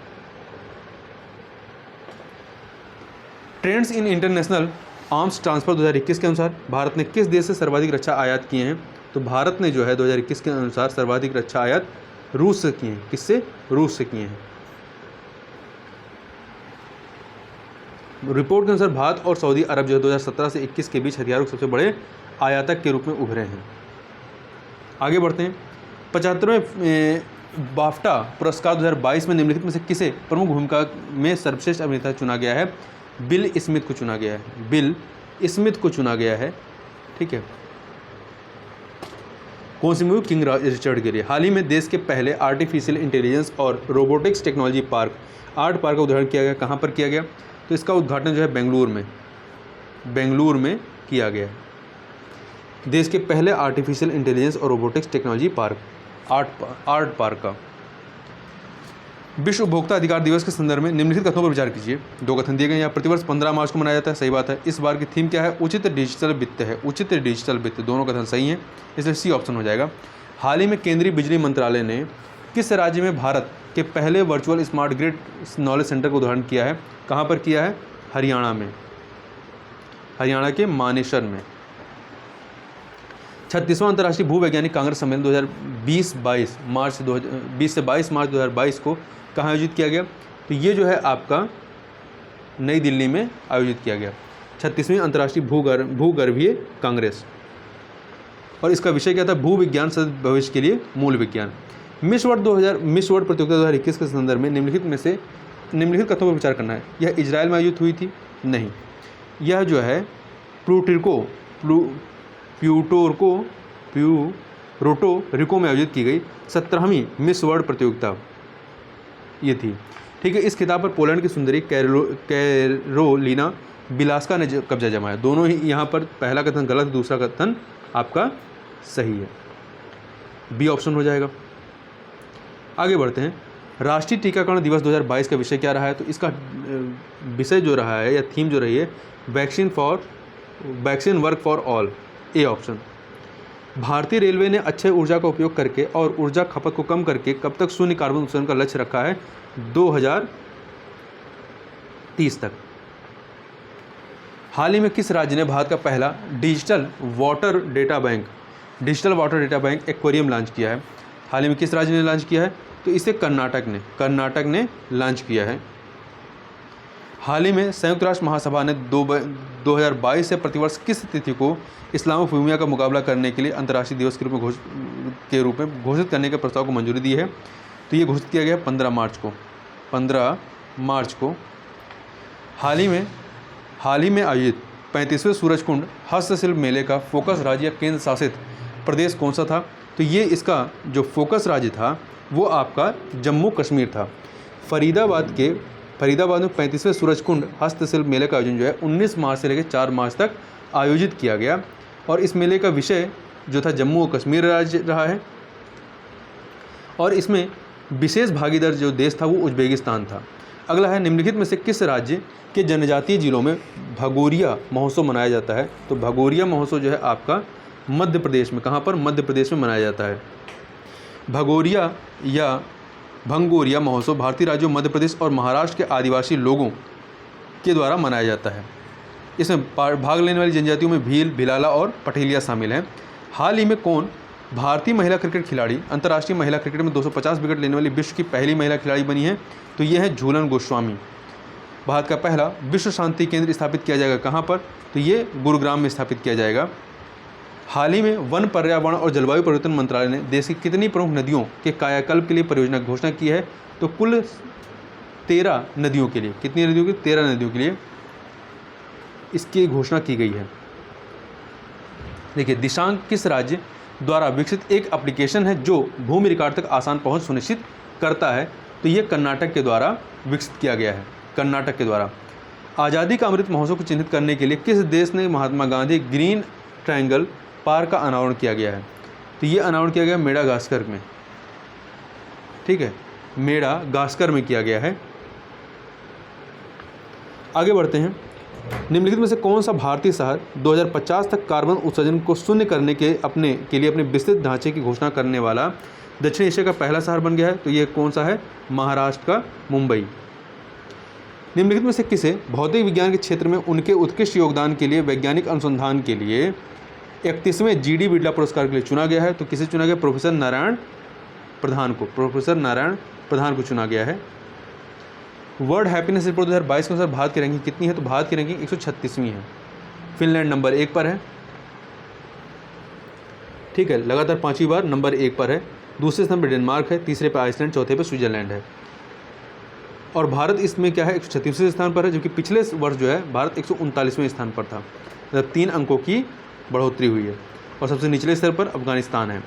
Trends in international arms transfer 2021 के अनुसार भारत ने किस देश से सर्वाधिक रक्षा आयात किए हैं? तो भारत ने जो है 2021 के अनुसार सर्वाधिक रक्षा आयात रूस से किए हैं। किससे? रूस से किए हैं। रिपोर्ट के अनुसार भारत और सऊदी अरब जो है 2017 से 21 के बीच हथियारों के सबसे बड़े आयातक के रूप में उभरे हैं। आगे बढ़ते हैं। 75वें बाफ्टा पुरस्कार 2022 में निम्नलिखित में से किसे प्रमुख भूमिका में सर्वश्रेष्ठ अभिनेता चुना गया है? बिल स्मिथ को चुना गया है। बिल स्मिथ को चुना गया है, ठीक है। कौन सी मूवी? किंग रिचर्ड के लिए। हाल ही में देश के पहले आर्टिफिशियल इंटेलिजेंस और robotics technology park art park का उद्घाटन किया गया। कहाँ पर किया गया? तो इसका उद्घाटन जो है बेंगलुरु में किया गया है। देश के पहले आर्टिफिशियल इंटेलिजेंस और robotics technology park art park का। विश्व उपभोक्ता अधिकार दिवस के संदर्भ में निम्नलिखित कथनों पर विचार कीजिए। दो कथन दिए गए। यहाँ प्रतिवर्ष 15 मार्च को मनाया जाता है, सही बात है। इस बार की थीम क्या है? उचित डिजिटल वित्त है। उचित डिजिटल वित्त, दोनों कथन सही हैं, इसलिए सी ऑप्शन हो जाएगा। हाल ही में केंद्रीय बिजली मंत्रालय ने किस राज्य में भारत के पहले virtual smart grid knowledge centre का उद्घाटन किया है? कहाँ पर किया है? हरियाणा में, हरियाणा के मानेसर में। 36वां अंतर्राष्ट्रीय भूवैज्ञानिक कांग्रेस सम्मेलन 2020 से 22 मार्च 2022 को कहाँ आयोजित किया गया? तो ये जो है आपका नई दिल्ली में आयोजित किया गया। 36वीं अंतर्राष्ट्रीय भूगर्भीय कांग्रेस। और इसका विषय क्या था? भूविज्ञान सतत भविष्य के लिए मूल विज्ञान। मिस वर्ल्ड प्रतियोगिता 2021 के संदर्भ में निम्नलिखित कथनों पर विचार करना है। यह इजराइल में आयोजित हुई थी? नहीं, यह जो है प्यूर्टो रिको में आयोजित की गई 17वीं मिस वर्ल्ड प्रतियोगिता ये थी, ठीक है। इस खिताब पर पोलैंड की सुंदरी कैरोलिना बिलास्का ने कब्जा जमाया। दोनों ही यहाँ पर पहला कथन गलत, दूसरा कथन आपका सही है, बी ऑप्शन हो जाएगा। आगे बढ़ते हैं। राष्ट्रीय टीकाकरण दिवस 2022 का विषय क्या रहा है? तो इसका विषय जो रहा है या थीम जो रही है vaccine work for all, A option. भारतीय रेलवे ने अक्षय ऊर्जा का उपयोग करके और ऊर्जा खपत को कम करके कब तक शून्य कार्बन उत्सर्जन का लक्ष्य रखा है? 2030 तक। हाल ही में किस राज्य ने भारत का पहला digital water data bank aquarium launch किया है? हाल ही में किस राज्य ने लॉन्च किया है? तो इसे कर्नाटक ने लॉन्च किया है। हाल ही में संयुक्त राष्ट्र महासभा ने 2022 से प्रतिवर्ष किस तिथि को इस्लामोफोबिया का मुकाबला करने के लिए अंतर्राष्ट्रीय दिवस के रूप में घोषित करने के प्रस्ताव को मंजूरी दी है? तो ये घोषित किया गया 15 मार्च को। हाल ही में आयोजित 35वें सूरजकुंड हस्तशिल्प मेले का फोकस राज्य या केंद्र शासित प्रदेश कौन सा था? तो ये इसका जो फोकस राज्य था वो आपका जम्मू कश्मीर था। फरीदाबाद में 35वें सूरजकुंड हस्तशिल्प मेले का आयोजन जो है 19 मार्च से लेकर 4 मार्च तक आयोजित किया गया। और इस मेले का विषय जो था जम्मू और कश्मीर राज्य रहा है। और इसमें विशेष भागीदार जो देश था वो उज्बेकिस्तान था। अगला है, निम्नलिखित में से किस राज्य के जनजातीय जिलों में भगोरिया महोत्सव मनाया जाता है? तो भगोरिया महोत्सव जो है आपका मध्य प्रदेश में, कहाँ पर? मध्य प्रदेश में मनाया जाता है। भगोरिया या भंगोरिया महोत्सव भारतीय राज्यों मध्य प्रदेश और महाराष्ट्र के आदिवासी लोगों के द्वारा मनाया जाता है। इसमें भाग लेने वाली जनजातियों में भील, भिलाला और पठेलिया शामिल हैं। हाल ही में कौन भारतीय महिला क्रिकेट खिलाड़ी अंतर्राष्ट्रीय महिला क्रिकेट में 250 विकेट लेने वाली विश्व की पहली महिला खिलाड़ी बनी है? तो ये है झूलन गोस्वामी। भारत का पहला विश्व शांति केंद्र स्थापित किया जाएगा कहाँ पर? तो ये गुरुग्राम में स्थापित किया जाएगा। हाल ही में वन, पर्यावरण और जलवायु परिवर्तन मंत्रालय ने देश की कितनी प्रमुख नदियों के कायाकल्प के लिए परियोजना की घोषणा की है? तो कुल 13 नदियों के लिए। कितनी नदियों की? 13 नदियों के लिए इसकी घोषणा की गई है। देखिए, दिशांक किस राज्य द्वारा विकसित एक एप्लीकेशन है जो भूमि रिकॉर्ड तक आसान पहुंच सुनिश्चित करता है? तो ये कर्नाटक के द्वारा विकसित किया गया है। कर्नाटक के द्वारा। आज़ादी का अमृत महोत्सव को चिन्हित करने के लिए किस देश ने Mahatma Gandhi green triangle park का अनावरण किया गया है? तो ये अनावरण किया गया मेडागास्कर में। ठीक है, मेडागास्कर में किया गया है। आगे बढ़ते हैं। निम्नलिखित में से कौन सा भारतीय शहर 2050 तक कार्बन उत्सर्जन को शून्य करने के लिए अपने विस्तृत ढांचे की घोषणा करने वाला दक्षिण एशिया का पहला शहर बन गया है? तो ये कौन सा है? महाराष्ट्र का मुंबई। निम्नलिखित में से किसे भौतिक विज्ञान के क्षेत्र में उनके उत्कृष्ट योगदान के लिए वैज्ञानिक अनुसंधान के लिए 31वें जीडी बिरला पुरस्कार के लिए चुना गया है? तो किसे चुना गया? प्रोफेसर नारायण प्रधान को। प्रोफेसर नारायण प्रधान को चुना गया है। वर्ल्ड हैप्पीनेस रिपोर्ट 2022 के अनुसार भारत की रैंकिंग कितनी है? तो भारत की रैंकिंग 136वीं है। फिनलैंड नंबर 1 पर है। ठीक है, लगातार 5वीं बार नंबर 1 पर है। दूसरे स्थान पर डेनमार्क है, तीसरे पर आइसलैंड, चौथे पर स्विट्जरलैंड है। और भारत इसमें क्या है? 136वें स्थान पर है, जबकि पिछले वर्ष जो है भारत 139वें स्थान पर था। मतलब 3 अंकों की बढ़ोतरी हुई है। और सबसे निचले स्तर पर अफगानिस्तान है।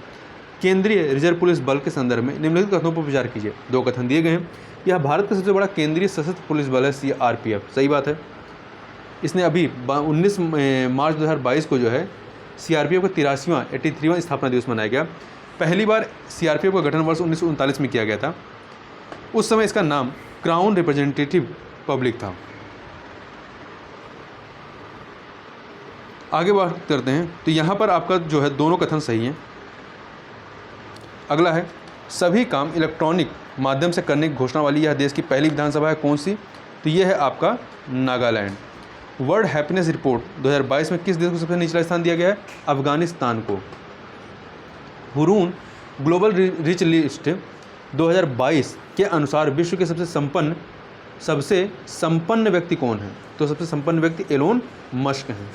केंद्रीय रिजर्व पुलिस बल के संदर्भ में निम्नलिखित कथनों पर विचार कीजिए। 2 कथन दिए गए हैं। यह भारत का सबसे बड़ा केंद्रीय सशस्त्र पुलिस बल है, CRPF। सही बात है। इसने अभी 19 मार्च 2022 को जो है CRPF का 83वां स्थापना दिवस मनाया गया। पहली बार CRPF का गठन वर्ष 1939 में किया गया था। उस समय इसका नाम क्राउन रिप्रेजेंटेटिव पब्लिक था। आगे बात करते हैं। तो यहाँ पर आपका जो है दोनों कथन सही हैं। अगला है, सभी काम इलेक्ट्रॉनिक माध्यम से करने की घोषणा वाली यह देश की पहली विधानसभा है कौन सी? तो यह है आपका नागालैंड। वर्ल्ड हैप्पीनेस रिपोर्ट 2022 में किस देश को सबसे निचला स्थान दिया गया है? अफगानिस्तान को। हुरून ग्लोबल रिच लिस्ट 2022 के अनुसार विश्व के सबसे संपन्न व्यक्ति कौन है? तो सबसे संपन्न व्यक्ति एलोन मस्क हैं।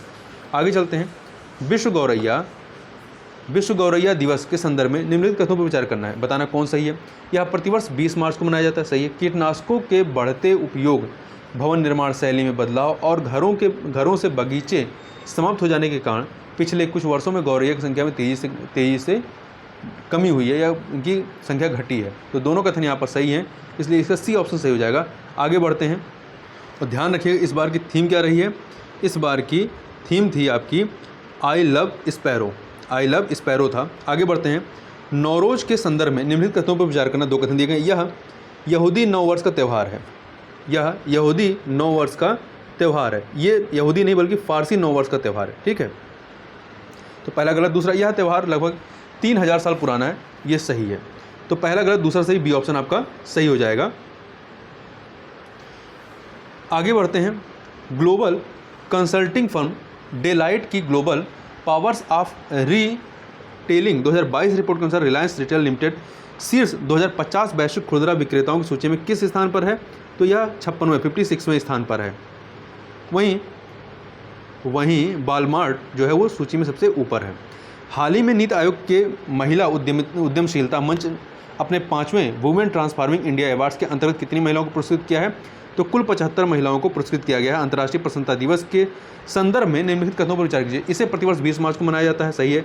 आगे चलते हैं। विश्व गौरैया दिवस के संदर्भ में निम्नलिखित कथनों पर विचार करना है, बताना कौन सही है। यह प्रतिवर्ष 20 मार्च को मनाया जाता है। सही है। कीटनाशकों के बढ़ते उपयोग, भवन निर्माण शैली में बदलाव और घरों से बगीचे समाप्त हो जाने के कारण पिछले कुछ वर्षों में गौरैया की संख्या में तेजी से कमी हुई है या उनकी संख्या घटी है। तो दोनों कथन यहाँ पर सही हैं, इसलिए इसका सी ऑप्शन सही हो जाएगा। आगे बढ़ते हैं और ध्यान रखिएगा इस बार की थीम क्या रही है। इस बार की थीम थी आपकी आई लव स्पैरो था। आगे बढ़ते हैं। नौरोज के संदर्भ में निम्नलिखित कथनों पर विचार करना। 2 कथन दिए गए। यह यहूदी नव वर्ष का त्यौहार है। यह यहूदी नव वर्ष का त्यौहार है। ये यहूदी नहीं बल्कि फारसी नव वर्ष का त्यौहार है। ठीक है, तो पहला गलत। दूसरा, यह त्यौहार लगभग 3000 साल पुराना है। ये सही है। तो पहला गलत, दूसरा सही, बी ऑप्शन आपका सही हो जाएगा। आगे बढ़ते हैं। ग्लोबल कंसल्टिंग फर्म डेलाइट की global powers of retelling 2022 report के अनुसार रिलायंस रिटेल लिमिटेड शीर्ष 2050 वैश्विक खुदरा विक्रेताओं की सूची में किस स्थान पर है? तो यह 56वें स्थान पर है। वहीं वॉलमार्ट जो है वो सूची में सबसे ऊपर है। हाल ही में नीति आयोग के महिला उद्यमशीलता मंच अपने 5वें वुमेन ट्रांसफॉर्मिंग इंडिया अवार्ड्स के अंतर्गत कितनी महिलाओं को पुरस्कृत किया है? तो कुल 75 महिलाओं को पुरस्कृत किया गया है। अंतर्राष्ट्रीय प्रसन्नता दिवस के संदर्भ में निम्नलिखित कथनों पर विचार कीजिए। इसे प्रतिवर्ष 20 मार्च को मनाया जाता है। सही है।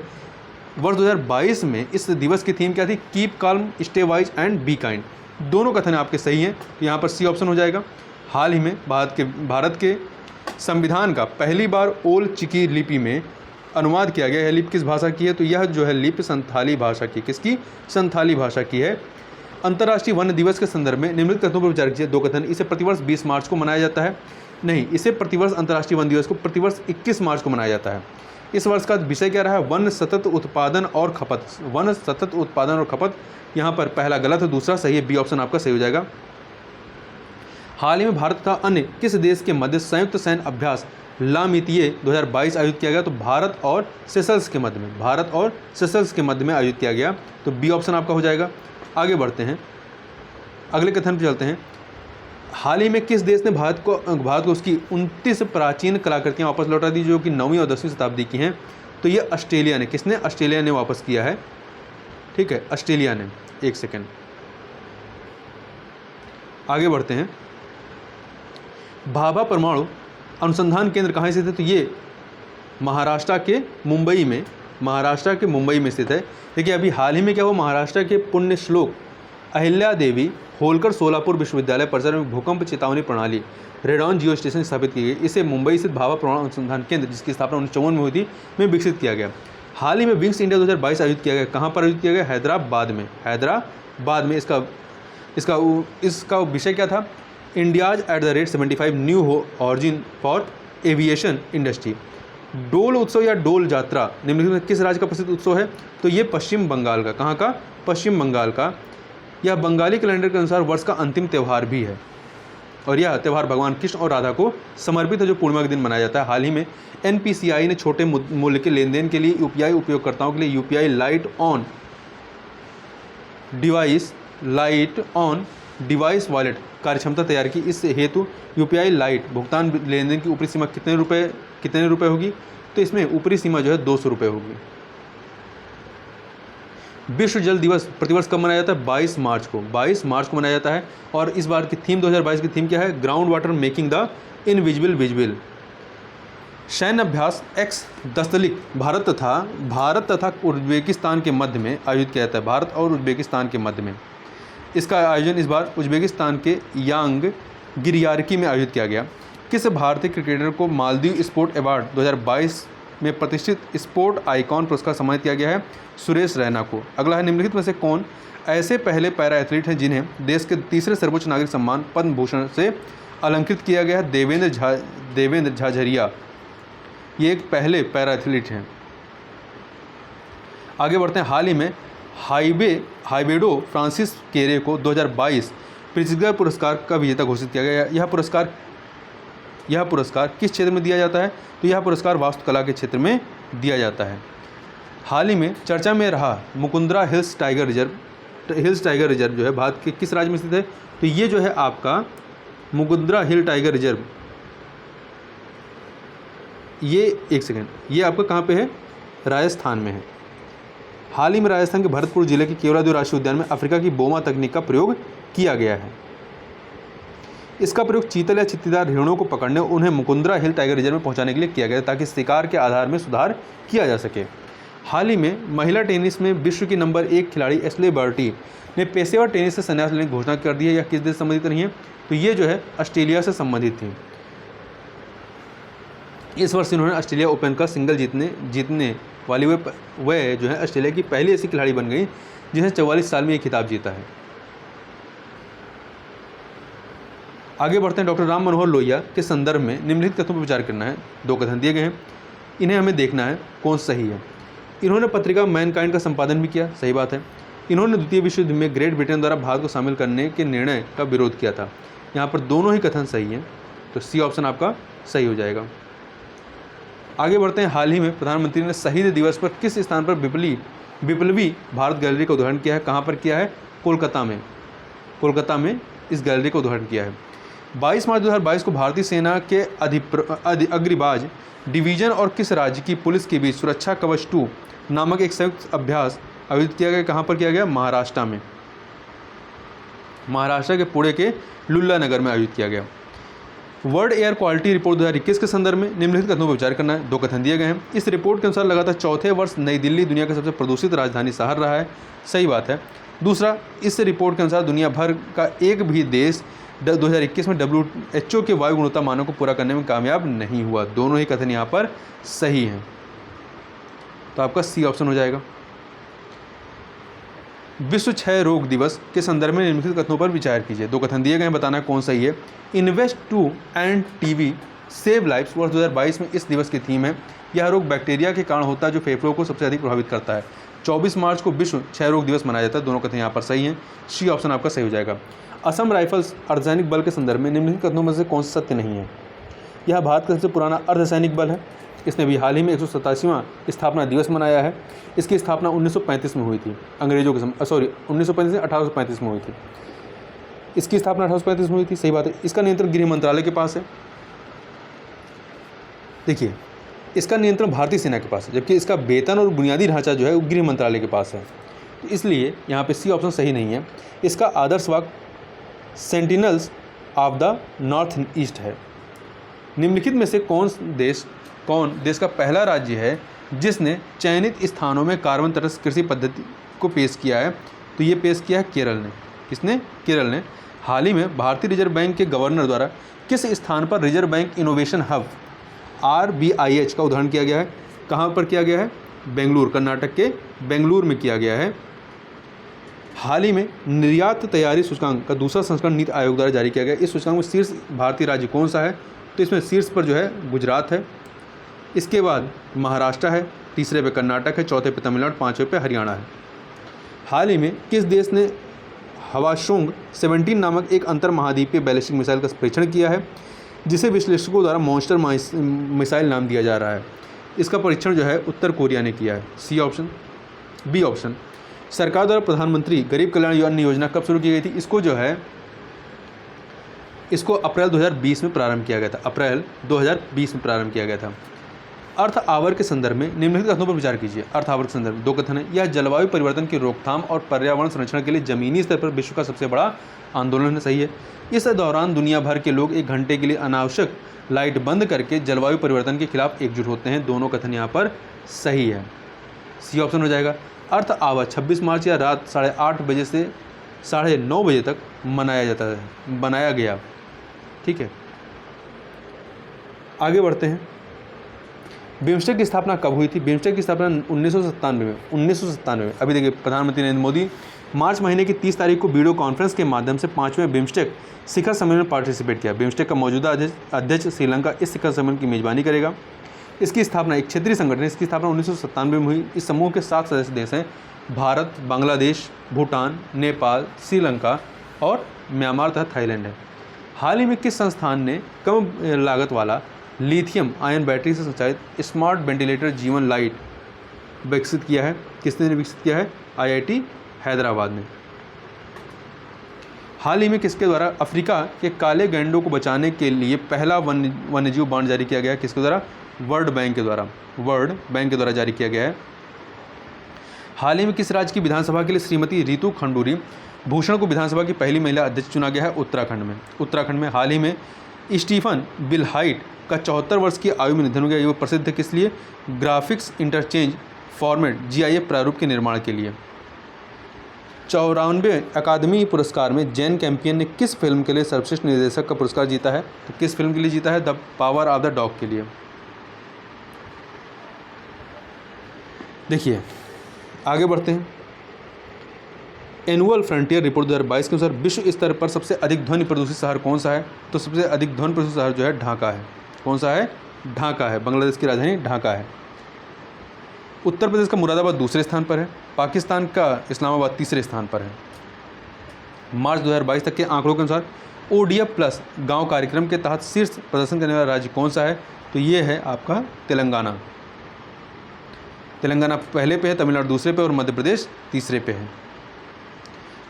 वर्ष 2022 में इस दिवस की थीम क्या थी? Keep calm, stay wise and be kind. दोनों कथन आपके सही हैं, तो यहाँ पर सी ऑप्शन हो जाएगा। हाल ही में भारत के संविधान का पहली बार ओल चिकी लिपि में अनुवाद किया गया। यह लिपि किस भाषा की है? तो यह जो है लिपि संथाली भाषा की। किसकी? संथाली भाषा की है। अंतर्राष्ट्रीय वन दिवस के संदर्भ में निम्नलिखित कथनों पर विचार कीजिए। 2 कथन। इसे प्रतिवर्ष 20 मार्च को मनाया जाता है। नहीं, इसे प्रतिवर्ष अंतर्राष्ट्रीय वन दिवस को प्रतिवर्ष 21 मार्च को मनाया जाता है। इस वर्ष का विषय क्या रहा है? वन सतत उत्पादन और खपत। वन सतत उत्पादन और खपत। यहाँ पर पहला गलत है, दूसरा सही है, बी ऑप्शन आपका सही हो जाएगा। हाल ही में भारत तथा अन्य किस देश के मध्य संयुक्त सैन्य अभ्यास लामितीय 2022 आयोजित किया गया? तो भारत और सेशल्स के मध्य में, भारत और सेशल्स के मध्य में आयोजित किया गया, तो बी ऑप्शन आपका हो जाएगा। आगे बढ़ते हैं, अगले कथन पर चलते हैं। हाल ही में किस देश ने भारत को उसकी 29 प्राचीन कलाकृतियाँ वापस लौटा दी जो कि 9वीं और 10वीं शताब्दी की हैं? तो ये ऑस्ट्रेलिया ने। किसने? ऑस्ट्रेलिया ने वापस किया है, ठीक है, ऑस्ट्रेलिया ने। एक सेकेंड, आगे बढ़ते हैं। भाभा परमाणु अनुसंधान केंद्र कहाँ स्थित है? तो ये महाराष्ट्र के मुंबई में, महाराष्ट्र के मुंबई में स्थित है। देखिए अभी हाल ही में क्या हुआ, महाराष्ट्र के पुण्य श्लोक अहिल्या देवी होलकर सोलापुर विश्वविद्यालय परिसर में भूकंप चेतावनी प्रणाली रेडॉन जियो स्टेशन स्थापित की गई। इसे मुंबई स्थित भाभा परमाणु अनुसंधान केंद्र, जिसकी स्थापना 1954 में हुई थी, में विकसित किया गया। हाल ही में विंग्स इंडिया 2022 आयोजित किया गया। कहाँ पर आयोजित किया गया? हैदराबाद में। हैदराबाद में। इसका विषय क्या था? India's at the rate 75 new origin for aviation industry. डोल उत्सव या डोल यात्रा निम्नलिखित में किस राज्य का प्रसिद्ध उत्सव है? तो ये पश्चिम बंगाल का। कहाँ का? पश्चिम बंगाल का। यह बंगाली कैलेंडर के अनुसार वर्ष का अंतिम त्यौहार भी है और यह त्यौहार भगवान कृष्ण और राधा को समर्पित है, जो पूर्णिमा के दिन मनाया जाता है। हाल ही में एनपीसीआई ने छोटे मूल्य के लेन देन के लिए यूपीआई उपयोगकर्ताओं के लिए UPI light on device wallet कार्यक्षमता तैयार की। इस हेतु यूपीआई लाइट भुगतान लेन देन की ऊपरी सीमा कितने रुपए होगी? तो इसमें ऊपरी सीमा जो है 200 रुपये होगी। विश्व जल दिवस प्रतिवर्ष कब मनाया जाता है? 22 मार्च को। 22 मार्च को मनाया जाता है और इस बार की थीम 2022 की थीम क्या है? Ground water making the invisible visible. सैन्य अभ्यास एक्स दस्तलिक भारत तथा उज्बेकिस्तान के मध्य में आयोजित किया जाता है। भारत और उज्बेकिस्तान के मध्य में इसका आयोजन इस बार उज्बेकिस्तान के यांग गिरियारकी में आयोजित किया गया। किस भारतीय क्रिकेटर को मालदीव स्पोर्ट अवार्ड 2022 में प्रतिष्ठित स्पोर्ट आइकॉन पुरस्कार सम्मानित किया गया है? सुरेश रैना को। अगला है, निम्नलिखित में से कौन ऐसे पहले पैरा एथलीट हैं जिन्हें देश के तीसरे सर्वोच्च नागरिक सम्मान पद्म भूषण से अलंकृत किया गया है? देवेंद्र झाझरिया, ये एक पहले पैरा एथलीट हैं। आगे बढ़ते हैं। हाल ही में हाइबेडो फ्रांसिस केरे को 2022 प्रिट्जगर पुरस्कार का विजेता घोषित किया गया। यह पुरस्कार किस क्षेत्र में दिया जाता है? तो यह पुरस्कार वास्तुकला के क्षेत्र में दिया जाता है। हाल ही में चर्चा में रहा मुकुंदरा हिल्स टाइगर रिजर्व जो है भारत के किस राज्य में स्थित है? तो ये जो है आपका मुकुंदरा हिल टाइगर रिजर्व, ये आपका कहाँ पे है? राजस्थान में है। हाल ही में राजस्थान के भरतपुर जिले के केवलादेव राष्ट्रीय उद्यान में अफ्रीका की बोमा तकनीक का प्रयोग किया गया है। इसका प्रयोग चीतल या चित्तीदार हिरणों को पकड़ने उन्हें मुकुंदरा हिल टाइगर रिजर्व में पहुंचाने के लिए किया गया ताकि शिकार के आधार में सुधार किया जा सके। हाल ही में महिला टेनिस में विश्व की नंबर 1 खिलाड़ी एश्ले बर्टी ने पेशेवर टेनिस से संन्यास लेने की घोषणा कर दी है। यह किस देश से संबंधित नहीं है? तो ये जो है ऑस्ट्रेलिया से संबंधित थी। इस वर्ष इन्होंने ऑस्ट्रेलिया ओपन का सिंगल जीतने वाली वह जो है ऑस्ट्रेलिया की पहली ऐसी खिलाड़ी बन गई जिसने 44 साल में ये खिताब जीता है। आगे बढ़ते हैं। डॉक्टर राम मनोहर लोहिया के संदर्भ में निम्नलिखित कथनों पर विचार करना है। 2 कथन दिए गए हैं, इन्हें हमें देखना है कौन सही है। इन्होंने पत्रिका मैनकाइंड का संपादन भी किया, सही बात है। इन्होंने द्वितीय विश्व युद्ध में ग्रेट ब्रिटेन द्वारा भारत को शामिल करने के निर्णय का विरोध किया था। यहाँ पर दोनों ही कथन सही हैं, तो सी ऑप्शन आपका सही हो जाएगा। आगे बढ़ते हैं। हाल ही में प्रधानमंत्री ने शहीद दिवस पर किस स्थान पर विप्लवी भारत गैलरी का उद्घाटन किया है? कहाँ पर किया है? कोलकाता में इस गैलरी का उद्घाटन किया है। 22 मार्च 2022 को भारतीय सेना के अग्रिबाज डिवीजन और किस राज्य की पुलिस के बीच सुरक्षा कवच 2 नामक एक संयुक्त अभ्यास आयोजित किया गया? कहाँ पर किया गया? महाराष्ट्र में। महाराष्ट्र के पुणे के लुल्ला नगर में आयोजित किया गया। वर्ल्ड एयर क्वालिटी रिपोर्ट 2021 के संदर्भ में निम्नलिखित कथनों पर विचार करना है। 2 कथन दिए गए हैं। इस रिपोर्ट के अनुसार लगातार चौथे वर्ष नई दिल्ली दुनिया का सबसे प्रदूषित राजधानी शहर रहा है, सही बात है। दूसरा, इस रिपोर्ट के अनुसार दुनिया भर का एक भी देश 2021 में WHO के वायु गुणवत्ता मानों को पूरा करने में कामयाब नहीं हुआ। दोनों ही कथन यहाँ पर सही हैं, तो आपका सी ऑप्शन हो जाएगा। विश्व क्षय रोग दिवस के संदर्भ में निम्नलिखित कथनों पर विचार कीजिए। 2 कथन दिए गए हैं, बताना कौन सही है। Invest to end TB save lives वर्ष 2022 में इस दिवस की थीम है। यह रोग बैक्टीरिया के कारण होता है जो फेफड़ों को सबसे अधिक प्रभावित करता है। 24 मार्च को विश्व क्षय रोग दिवस मनाया जाता है। दोनों कथन यहाँ पर सही हैं। सी ऑप्शन आपका सही हो जाएगा। असम राइफल्स अर्धसैनिक बल के संदर्भ में निम्नलिखित कथनों में से कौन सा सत्य नहीं है। यह भारत का सबसे पुराना अर्धसैनिक बल है। इसने भी हाल ही में 187वां स्थापना दिवस मनाया है। इसकी स्थापना 1935 में हुई थी, अंग्रेजों के 1935 से 1835 में हुई थी। इसकी स्थापना 1835 में हुई थी, सही बात है। इसका नियंत्रण गृह मंत्रालय के पास है। देखिए, इसका नियंत्रण भारतीय सेना के पास है, जबकि इसका वेतन और बुनियादी ढांचा जो है वो गृह मंत्रालय के पास है। तो इसलिए यहाँ पे सी ऑप्शन सही नहीं है। इसका आदर्श वाक्य sentinels of the north east है। निम्नलिखित में से कौन देश का पहला राज्य है जिसने चयनित स्थानों में कार्बन तटस्थ कृषि पद्धति को पेश किया है। तो ये पेश किया है केरल ने। किसने? केरल ने। हाल ही में भारतीय रिजर्व बैंक के गवर्नर द्वारा किस स्थान पर reserve bank innovation hub RBIH का उदाहरण किया गया है? कहाँ पर किया गया है? बेंगलुरु, कर्नाटक के बेंगलुरु में किया गया है। हाल ही में निर्यात तैयारी सूचकांक का दूसरा संस्करण नीति आयोग द्वारा जारी किया गया। इस सूचकांक में शीर्ष भारतीय राज्य कौन सा है? तो इसमें शीर्ष पर जो है गुजरात है, इसके बाद महाराष्ट्र है, तीसरे पे कर्नाटक है, चौथे पे तमिलनाडु, पाँचवें पे हरियाणा है। हाल ही में किस देश ने हवाशोंग 17 नामक एक अंतर महाद्वीपीय बैलिस्टिक मिसाइल का परीक्षण किया है, जिसे विश्लेषकों द्वारा मॉन्स्टर मिसाइल नाम दिया जा रहा है? इसका परीक्षण जो है उत्तर कोरिया ने किया है। C option. B option. सरकार द्वारा प्रधानमंत्री गरीब कल्याण अन्न योजना कब शुरू की गई थी? इसको अप्रैल 2020 में प्रारंभ किया गया था। अप्रैल 2020 में प्रारंभ किया गया था। अर्थ आवर के संदर्भ में निम्नलिखित कथनों पर विचार कीजिए। अर्थ आवर के संदर्भ में 2 कथन है। यह जलवायु परिवर्तन की रोकथाम और पर्यावरण संरक्षण के लिए जमीनी स्तर पर विश्व का सबसे बड़ा आंदोलन है। सही है। इस दौरान दुनिया भर के लोग 1 घंटे के लिए अनावश्यक लाइट बंद करके जलवायु परिवर्तन के खिलाफ एकजुट होते हैं। दोनों कथन यहाँ पर सही है। सी ऑप्शन हो जाएगा। अर्थ आवर 26 मार्च या रात 8:30 बजे से 9:30 बजे तक बनाया गया। ठीक है, आगे बढ़ते हैं। बिम्स्टेक की स्थापना कब हुई थी? बिम्स्टेक की स्थापना 1997 में। अभी देखिए, प्रधानमंत्री नरेंद्र मोदी मार्च महीने की 30 तारीख को वीडियो कॉन्फ्रेंस के माध्यम से 5वें बिम्स्टेक शिखर सम्मेलन में पार्टिसिपेट किया। बिम्स्टेक का मौजूदा अध्यक्ष श्रीलंका इस शिखर सम्मेलन की मेजबानी करेगा। इसकी स्थापना एक क्षेत्रीय संगठन है। इसकी स्थापना 1997 में हुई। इस समूह के 7 सदस्य देश हैं: भारत, बांग्लादेश, भूटान, नेपाल, श्रीलंका और म्यांमार तथा थाईलैंड है। हाल ही में किस संस्थान ने कम लागत वाला लिथियम आयन बैटरी से संचालित स्मार्ट वेंटिलेटर जीवन लाइट विकसित किया है? किसने विकसित किया है? IIT हैदराबाद ने। हाल ही में किसके द्वारा अफ्रीका के काले गैंडों को बचाने के लिए पहला वन्यजीव बांड जारी किया गया है? किसके द्वारा? वर्ल्ड बैंक के द्वारा जारी किया गया है। हाल ही में किस राज्य की विधानसभा के लिए श्रीमती रितु खंडूरी भूषण को विधानसभा की पहली महिला अध्यक्ष चुना गया है? उत्तराखंड में हाल ही में स्टीफन बिलहाइट का 74 वर्ष की आयु में निधन हो गया। ये प्रसिद्ध है किस लिए? ग्राफिक्स इंटरचेंज फॉर्मेट GIF प्रारूप के निर्माण के लिए। 94वें अकादमी पुरस्कार में जैन कैंपियन ने किस फिल्म के लिए सर्वश्रेष्ठ निर्देशक का पुरस्कार जीता है? तो किस फिल्म के लिए जीता है? The power of the dog के लिए। देखिए, आगे बढ़ते हैं। एनुअल फ्रंटियर रिपोर्ट 2022 के अनुसार विश्व स्तर पर सबसे अधिक ध्वनि प्रदूषित शहर कौन सा है? तो सबसे अधिक ध्वनि प्रदूषित शहर जो है ढाका है। कौन सा है? ढाका है। बांग्लादेश की राजधानी ढाका है। उत्तर प्रदेश का मुरादाबाद दूसरे स्थान पर है। पाकिस्तान का इस्लामाबाद तीसरे स्थान पर है। मार्च 2022 तक के आंकड़ों के अनुसार ODF प्लस गाँव कार्यक्रम के तहत शीर्ष प्रदर्शन करने वाला राज्य कौन सा है? तो ये है आपका तेलंगाना। तेलंगाना पहले पे है, तमिलनाडु दूसरे पे और मध्य प्रदेश तीसरे पे है।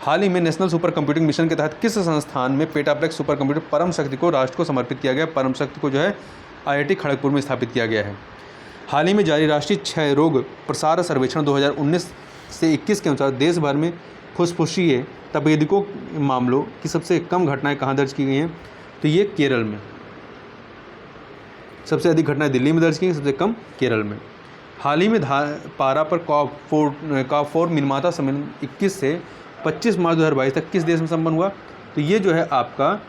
हाल ही में नेशनल सुपर कंप्यूटिंग मिशन के तहत किस संस्थान में पेटाप्लेक्स सुपर कंप्यूटर परम शक्ति को राष्ट्र को समर्पित किया गया? परम शक्ति को जो है IIT खड़गपुर में स्थापित किया गया है। हाल ही में जारी राष्ट्रीय क्षय रोग प्रसार सर्वेक्षण 2019 से 21 के अनुसार देश भर में फुसफुसीय तपेदिकों मामलों की सबसे कम घटनाएं कहाँ दर्ज की गई हैं? तो ये केरल में। सबसे अधिक घटनाएं दिल्ली में दर्ज की गई, सबसे कम केरल में। हाल ही में पारा पर COP4 निर्माता सम्मेलन 21 से 25 मार्च 2022 तक किस देश में संपन्न हुआ? तो ये जो है आपका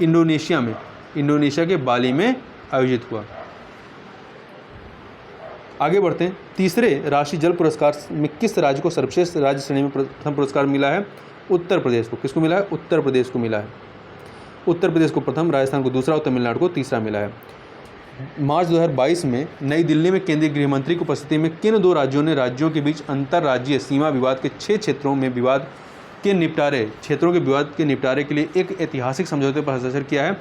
इंडोनेशिया के बाली में आयोजित हुआ। आगे बढ़ते हैं। तीसरे राष्ट्रीय जल पुरस्कार में किस राज्य को सर्वश्रेष्ठ राज्य श्रेणी में प्रथम पुरस्कार मिला है? उत्तर प्रदेश को। किसको मिला है? उत्तर प्रदेश को मिला है। उत्तर प्रदेश को प्रथम, राजस्थान को दूसरा और तमिलनाडु को तीसरा मिला है। मार्च 2022 में नई दिल्ली में केंद्रीय गृह मंत्री की उपस्थिति में किन 2 राज्यों ने राज्यों के बीच अंतर्राज्यीय सीमा विवाद के 6 क्षेत्रों के विवाद के निपटारे के लिए एक ऐतिहासिक समझौते पर हस्ताक्षर किया है?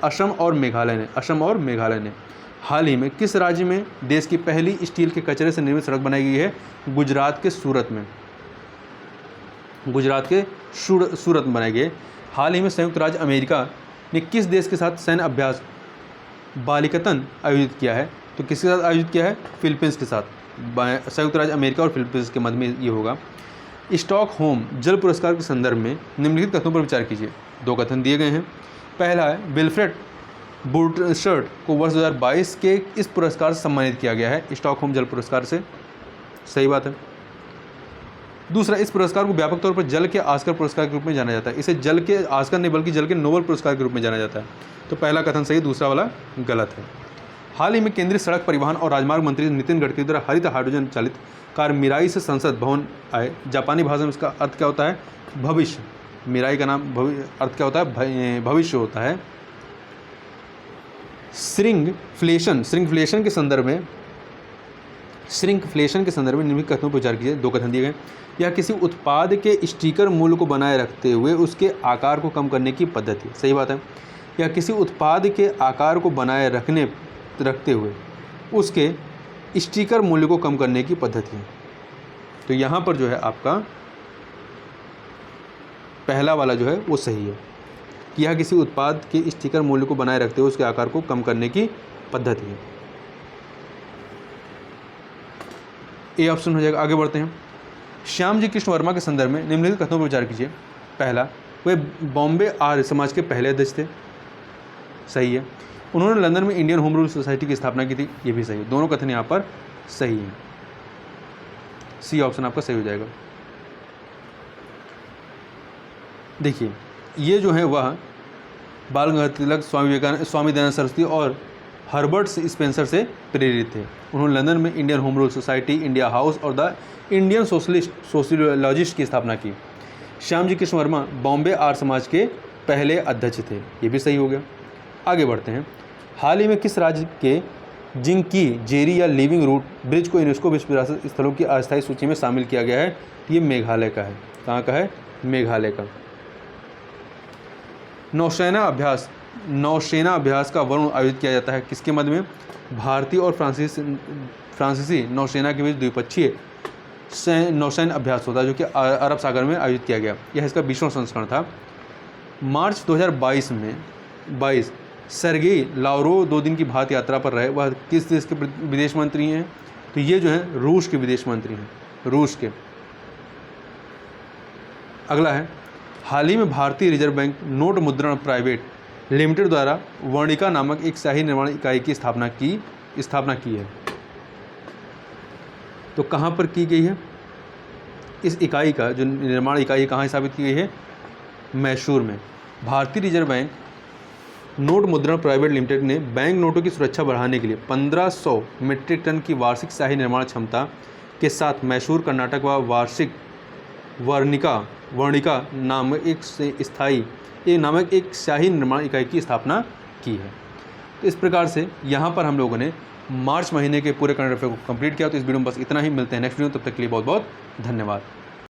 असम और मेघालय ने। हाल ही में किस राज्य में देश की पहली स्टील के कचरे से निर्मित सड़क बनाई गई है? गुजरात के सूरत में। सूरत में बनाई गई। हाल ही में संयुक्त राज्य अमेरिका ने किस देश के साथ सैन्य अभ्यास बालिकतन आयोजित किया है? तो किसके साथ आयोजित किया है? फिलीपींस के साथ। संयुक्त राज्य अमेरिका और फिलीपींस के मध्य में ये होगा। स्टॉकहोम जल पुरस्कार के संदर्भ में निम्नलिखित कथनों पर विचार कीजिए। 2 कथन दिए गए हैं। पहला है, विल्फ्रेड बुर्टशर्ट को वर्ष 2022 के इस पुरस्कार से सम्मानित किया गया है, स्टॉकहोम जल पुरस्कार से। सही बात है। दूसरा, इस पुरस्कार को व्यापक तौर पर जल के ऑस्कर पुरस्कार के रूप में जाना जाता है। इसे जल के ऑस्कर नहीं बल्कि जल के नोबेल पुरस्कार के रूप में जाना जाता है। तो पहला कथन सही, दूसरा वाला गलत है। हाल ही में केंद्रीय सड़क परिवहन और राजमार्ग मंत्री नितिन गडकरी द्वारा हरित हाइड्रोजन चालित कार मिराई से संसद भवन आए। जापानी भाषा में इसका अर्थ क्या होता है? भविष्य। मिराई का नाम अर्थ क्या होता है? भविष्य होता है। श्रिंकफ्लेशन के संदर्भ में निम्नलिखित कथनों पर विचार कीजिए। 2 कथन दिए गए। यह किसी उत्पाद के स्टिकर मूल्य को बनाए रखते हुए उसके आकार को कम करने की पद्धति। सही बात है। यह किसी उत्पाद के आकार को बनाए रखते हुए उसके स्टिकर मूल्य को कम करने की पद्धति है। तो यहाँ पर जो है आपका पहला वाला जो है वो सही है कि यह किसी उत्पाद के स्टिकर मूल्य को बनाए रखते हुए उसके आकार को कम करने की पद्धति है। ए ऑप्शन हो जाएगा। आगे बढ़ते हैं। श्यामजी कृष्ण वर्मा के संदर्भ में निम्नलिखित कथनों पर विचार कीजिए। पहला, वे बॉम्बे आर्य समाज के पहले अध्यक्ष थे। सही है। उन्होंने लंदन में इंडियन होम रूल सोसाइटी की स्थापना की थी। ये भी सही है। दोनों कथन यहाँ पर सही है। सी ऑप्शन आपका सही हो जाएगा। देखिए, ये जो है वह बाल गंगाधर तिलक, स्वामी विवेकानंद, स्वामी दयानंद सरस्वती और हर्बर्ट स्पेंसर से प्रेरित थे। उन्होंने लंदन में Indian home rule society, India house और द इंडियन सोशियोलॉजिस्ट की स्थापना की। श्यामजी कृष्ण वर्मा बॉम्बे आर्य समाज के पहले अध्यक्ष थे। ये भी सही हो गया। आगे बढ़ते हैं। हाल ही में किस राज्य के जिंकी जेरी या लिविंग रूट ब्रिज को यूनेस्को विश्व विरासत स्थलों की अस्थायी सूची में शामिल किया गया है? ये मेघालय का है। कहाँ का है? मेघालय का। नौसेना अभ्यास का वर्णन आयोजित किया जाता है किसके मध्य में? भारतीय और फ्रांसीसी नौसेना के बीच द्विपक्षीय नौसैन्य अभ्यास होता है, जो कि अरब सागर में आयोजित किया गया। यह इसका 20वां संस्करण था। मार्च 2022 में सर्गेई लावरोव 2 दिन की भारत यात्रा पर रहे। वह किस देश के विदेश मंत्री हैं? तो ये जो है रूस के विदेश मंत्री हैं, रूस के। अगला है, हाल ही में भारतीय रिजर्व बैंक नोट मुद्रण प्राइवेट लिमिटेड द्वारा वर्णिका नामक एक शाही निर्माण इकाई की स्थापना की है। तो कहाँ पर की गई है? इस इकाई का जो निर्माण इकाई कहाँ स्थापित की गई है? मैसूर में। भारतीय रिजर्व बैंक नोट मुद्रण प्राइवेट लिमिटेड ने बैंक नोटों की सुरक्षा बढ़ाने के लिए 1500 मीट्रिक टन की वार्षिक शाही निर्माण क्षमता के साथ मैसूर कर्नाटक व वार्षिक वर्णिका नामक एक शाही निर्माण इकाई की स्थापना की है। तो इस प्रकार से यहाँ पर हम लोगों ने मार्च महीने के पूरे करंट अफेयर को कंप्लीट किया। तो इस वीडियो में बस इतना ही। मिलते हैं नेक्स्ट वीडियो, तब तक के लिए बहुत बहुत धन्यवाद।